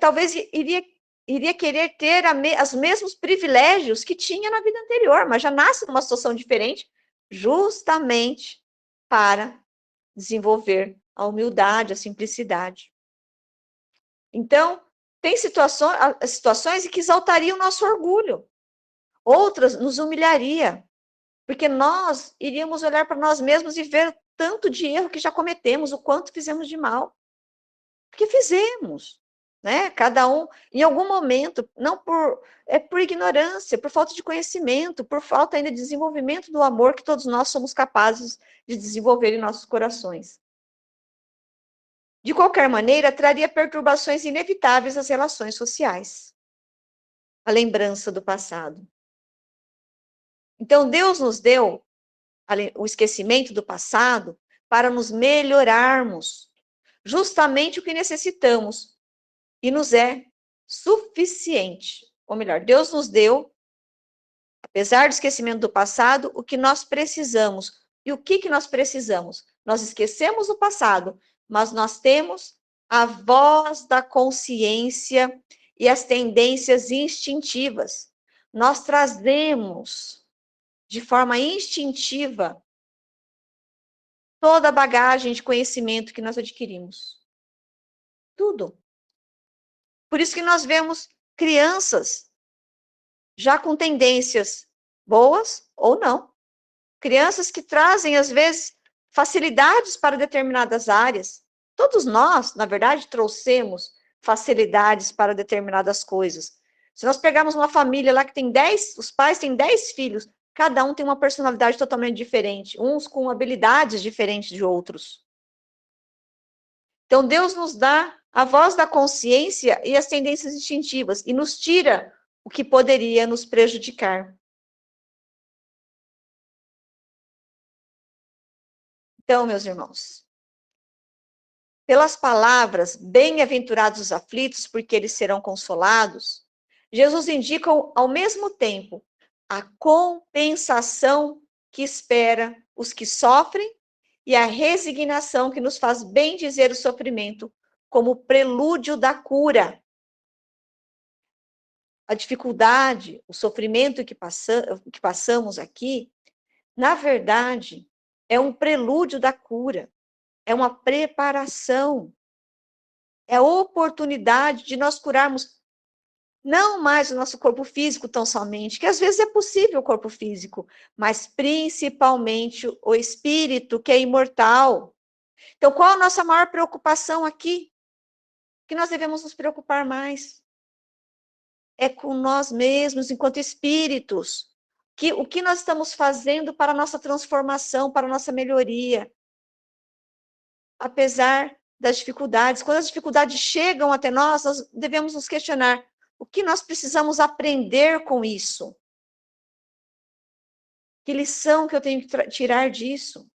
Talvez iria querer ter os mesmos privilégios que tinha na vida anterior, mas já nasce numa situação diferente, justamente para desenvolver a humildade, a simplicidade. Então, tem situações em que exaltaria o nosso orgulho, outras nos humilharia, porque nós iríamos olhar para nós mesmos e ver tanto de erro que já cometemos, o quanto fizemos de mal. Porque fizemos, né? Cada um, em algum momento, não por ignorância, por falta de conhecimento, por falta ainda de desenvolvimento do amor que todos nós somos capazes de desenvolver em nossos corações. De qualquer maneira, traria perturbações inevitáveis às relações sociais. A lembrança do passado. Então, Deus nos deu o esquecimento do passado para nos melhorarmos. Justamente o que necessitamos. E nos é suficiente. Ou melhor, Deus nos deu, apesar do esquecimento do passado, o que nós precisamos. E o que nós precisamos? Nós esquecemos o passado, mas nós temos a voz da consciência e as tendências instintivas. Nós trazemos de forma instintiva toda a bagagem de conhecimento que nós adquirimos. Tudo. Por isso que nós vemos crianças já com tendências boas ou não. Crianças que trazem, às vezes, facilidades para determinadas áreas. Todos nós, na verdade, trouxemos facilidades para determinadas coisas. Se nós pegarmos uma família lá que tem 10, os pais têm 10 filhos, cada um tem uma personalidade totalmente diferente, uns com habilidades diferentes de outros. Então, Deus nos dá a voz da consciência e as tendências instintivas, e nos tira o que poderia nos prejudicar. Então, meus irmãos, pelas palavras, bem-aventurados os aflitos, porque eles serão consolados, Jesus indica ao mesmo tempo a compensação que espera os que sofrem e a resignação que nos faz bem dizer o sofrimento como prelúdio da cura. A dificuldade, o sofrimento que passamos aqui, na verdade, é um prelúdio da cura, é uma preparação, é a oportunidade de nós curarmos não mais o nosso corpo físico tão somente, que às vezes é possível o corpo físico, mas principalmente o espírito, que é imortal. Então, qual a nossa maior preocupação aqui? Que nós devemos nos preocupar mais é com nós mesmos, enquanto espíritos. O que nós estamos fazendo para a nossa transformação, para a nossa melhoria. Apesar das dificuldades, quando as dificuldades chegam até nós, nós devemos nos questionar o que nós precisamos aprender com isso. Que lição que eu tenho que tirar disso?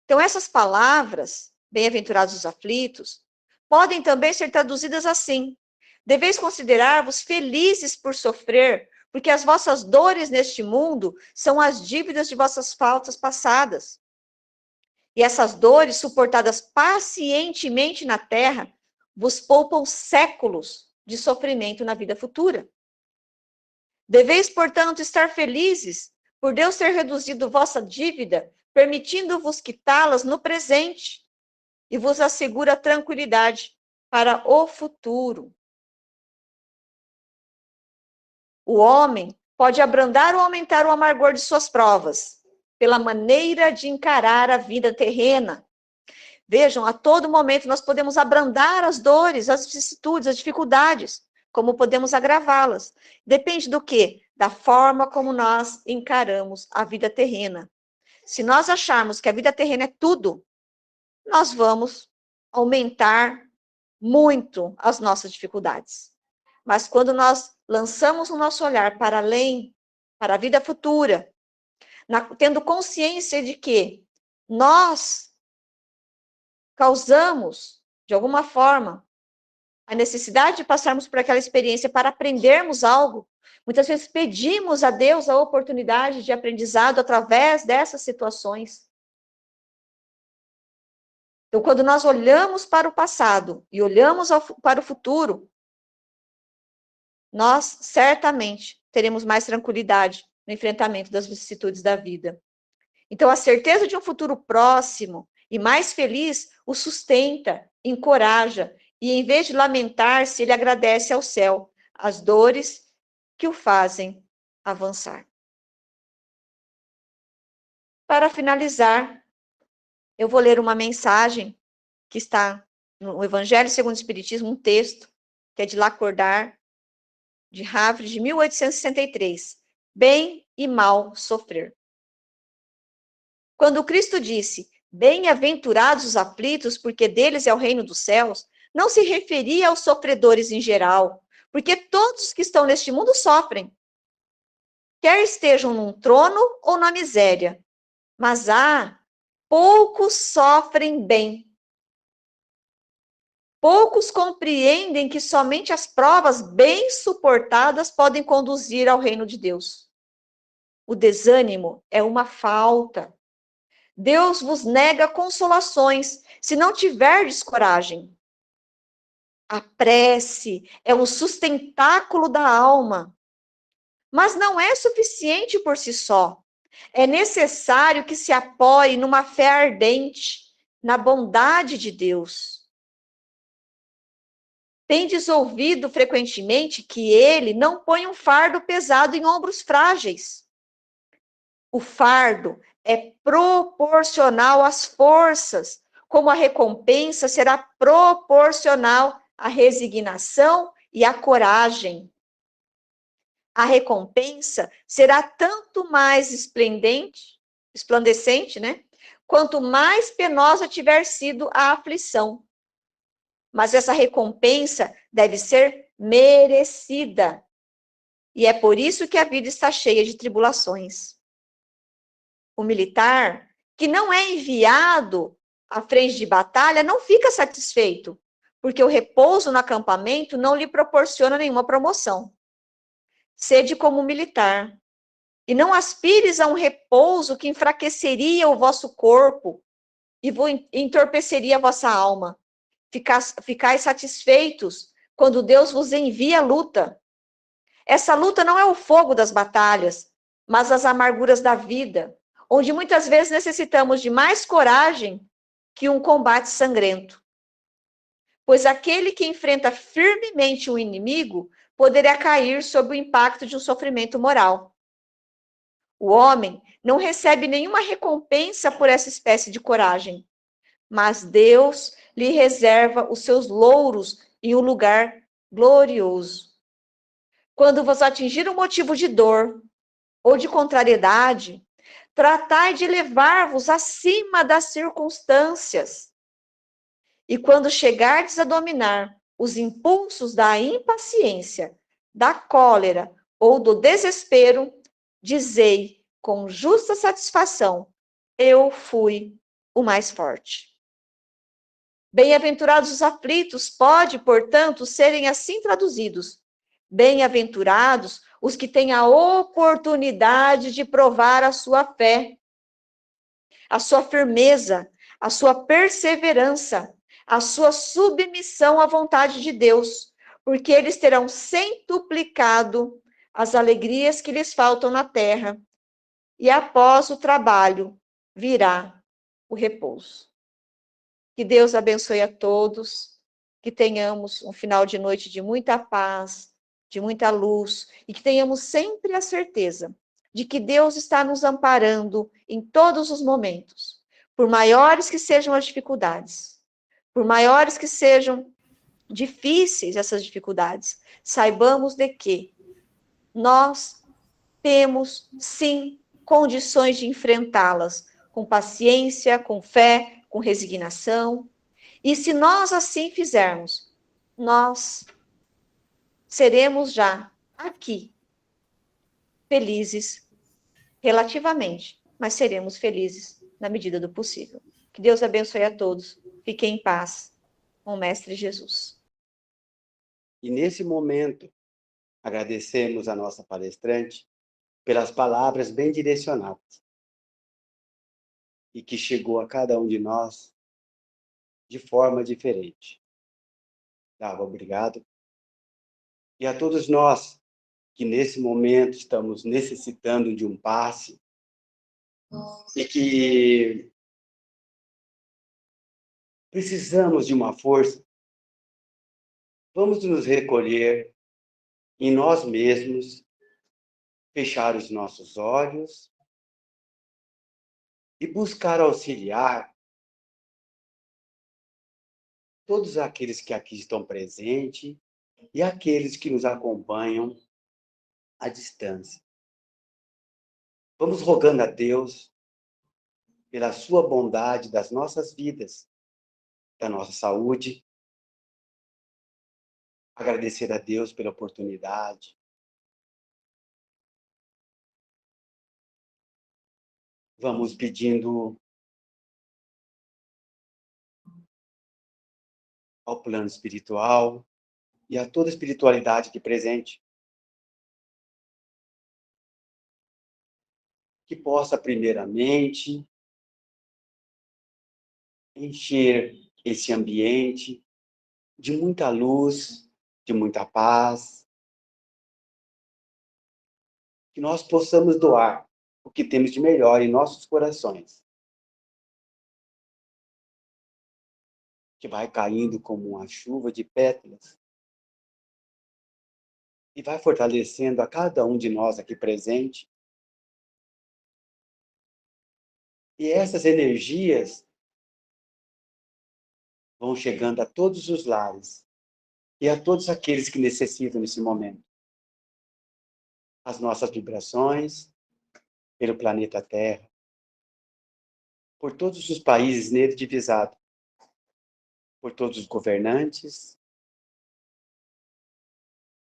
Então, essas palavras, bem-aventurados os aflitos, podem também ser traduzidas assim: deveis considerar-vos felizes por sofrer, porque as vossas dores neste mundo são as dívidas de vossas faltas passadas. E essas dores, suportadas pacientemente na terra, vos poupam séculos de sofrimento na vida futura. Deveis, portanto, estar felizes por Deus ter reduzido vossa dívida, permitindo-vos quitá-las no presente, e vos assegura tranquilidade para o futuro. O homem pode abrandar ou aumentar o amargor de suas provas, pela maneira de encarar a vida terrena. Vejam, a todo momento nós podemos abrandar as dores, as vicissitudes, as dificuldades, como podemos agravá-las. Depende do quê? Da forma como nós encaramos a vida terrena. Se nós acharmos que a vida terrena é tudo, nós vamos aumentar muito as nossas dificuldades. Mas quando nós lançamos o nosso olhar para além, para a vida futura, tendo consciência de que nós causamos, de alguma forma, a necessidade de passarmos por aquela experiência para aprendermos algo, muitas vezes pedimos a Deus a oportunidade de aprendizado através dessas situações. Então, quando nós olhamos para o passado e olhamos para o futuro, nós certamente teremos mais tranquilidade no enfrentamento das vicissitudes da vida. Então, a certeza de um futuro próximo e mais feliz o sustenta, encoraja, e em vez de lamentar-se, ele agradece ao céu as dores que o fazem avançar. Para finalizar, eu vou ler uma mensagem que está no Evangelho segundo o Espiritismo, um texto que é de Lacordaire, de Havre, de 1863. Bem e mal sofrer. Quando Cristo disse, bem-aventurados os aflitos, porque deles é o reino dos céus, não se referia aos sofredores em geral, porque todos que estão neste mundo sofrem, quer estejam num trono ou na miséria. Mas poucos sofrem bem. Poucos compreendem que somente as provas bem suportadas podem conduzir ao reino de Deus. O desânimo é uma falta. Deus vos nega consolações, se não tiverdes coragem. A prece é um sustentáculo da alma, mas não é suficiente por si só. É necessário que se apoie numa fé ardente, na bondade de Deus. Tendes ouvido frequentemente que ele não põe um fardo pesado em ombros frágeis. O fardo é proporcional às forças, como a recompensa será proporcional à resignação e à coragem. A recompensa será tanto mais esplandecente, né? Quanto mais penosa tiver sido a aflição. Mas essa recompensa deve ser merecida. E é por isso que a vida está cheia de tribulações. O militar, que não é enviado à frente de batalha, não fica satisfeito, porque o repouso no acampamento não lhe proporciona nenhuma promoção. Sede como militar, e não aspires a um repouso que enfraqueceria o vosso corpo e entorpeceria a vossa alma. Ficais satisfeitos quando Deus vos envia a luta. Essa luta não é o fogo das batalhas, mas as amarguras da vida, onde muitas vezes necessitamos de mais coragem que um combate sangrento. Pois aquele que enfrenta firmemente um inimigo poderá cair sob o impacto de um sofrimento moral. O homem não recebe nenhuma recompensa por essa espécie de coragem, mas Deus lhe reserva os seus louros em um lugar glorioso. Quando vos atingir um motivo de dor ou de contrariedade, tratai de elevar-vos acima das circunstâncias. E quando chegardes a dominar os impulsos da impaciência, da cólera ou do desespero, dizei com justa satisfação: eu fui o mais forte. Bem-aventurados os aflitos, pode, portanto, serem assim traduzidos. Bem-aventurados os que têm a oportunidade de provar a sua fé, a sua firmeza, a sua perseverança, a sua submissão à vontade de Deus, porque eles terão centuplicado as alegrias que lhes faltam na terra, e após o trabalho virá o repouso. Que Deus abençoe a todos, que tenhamos um final de noite de muita paz, de muita luz, e que tenhamos sempre a certeza de que Deus está nos amparando em todos os momentos, por maiores que sejam as dificuldades, por maiores que sejam difíceis essas dificuldades, saibamos de que nós temos, sim, condições de enfrentá-las com paciência, com fé, com resignação. E se nós assim fizermos, nós seremos já aqui felizes relativamente, mas seremos felizes na medida do possível. Que Deus abençoe a todos. Fiquem em paz com o Mestre Jesus. E nesse momento, agradecemos a nossa palestrante pelas palavras bem direcionadas e que chegou a cada um de nós de forma diferente. Dava obrigado. E a todos nós que nesse momento estamos necessitando de um passe e que precisamos de uma força, vamos nos recolher em nós mesmos, fechar os nossos olhos e buscar auxiliar todos aqueles que aqui estão presentes e aqueles que nos acompanham à distância. Vamos rogando a Deus pela sua bondade das nossas vidas, da nossa saúde, agradecer a Deus pela oportunidade. Vamos pedindo ao plano espiritual e a toda a espiritualidade aqui presente que possa, primeiramente, encher esse ambiente de muita luz, de muita paz, que nós possamos doar o que temos de melhor em nossos corações, que vai caindo como uma chuva de pétalas e vai fortalecendo a cada um de nós aqui presente. E essas energias vão chegando a todos os lares e a todos aqueles que necessitam nesse momento. As nossas vibrações pelo planeta Terra, por todos os países nele divisados, por todos os governantes,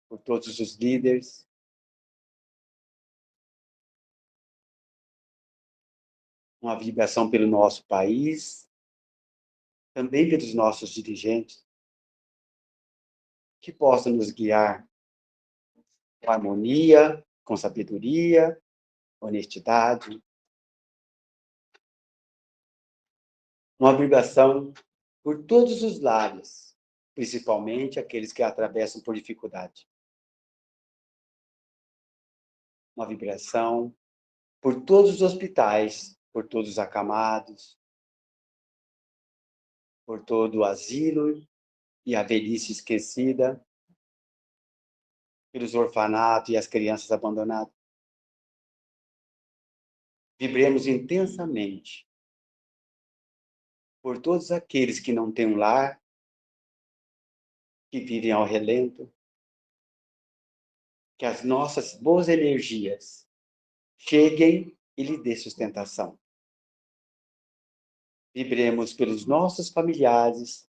por todos os líderes, uma vibração pelo nosso país, também pelos nossos dirigentes, que possam nos guiar com harmonia, com sabedoria, honestidade. Uma vibração por todos os lares, principalmente aqueles que atravessam por dificuldade. Uma vibração por todos os hospitais, por todos os acamados, por todo o asilo e a velhice esquecida, pelos orfanatos e as crianças abandonadas. Vibremos intensamente por todos aqueles que não têm um lar, que vivem ao relento, que as nossas boas energias cheguem e lhe dê sustentação. Vibremos pelos nossos familiares,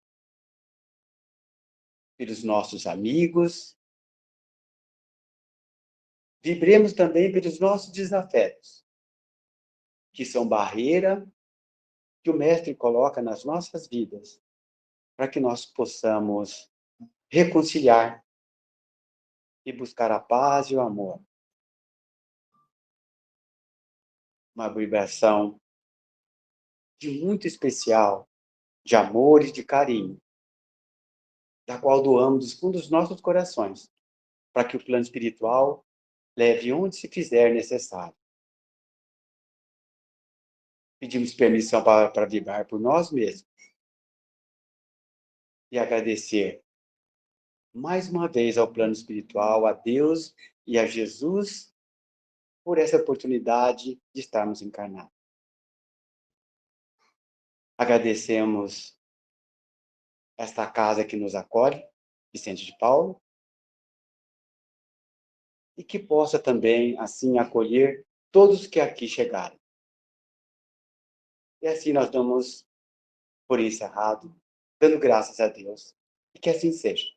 pelos nossos amigos. Vibremos também pelos nossos desafetos, que são barreira que o Mestre coloca nas nossas vidas, para que nós possamos reconciliar e buscar a paz e o amor. Uma vibração muito especial, de amor e de carinho, da qual doamos do fundo dos nossos corações, para que o plano espiritual leve onde se fizer necessário. Pedimos permissão para vibrar por nós mesmos e agradecer mais uma vez ao plano espiritual, a Deus e a Jesus, por essa oportunidade de estarmos encarnados. Agradecemos esta casa que nos acolhe, Vicente de Paulo, e que possa também, assim, acolher todos que aqui chegaram. E assim nós damos por encerrado, dando graças a Deus, e que assim seja.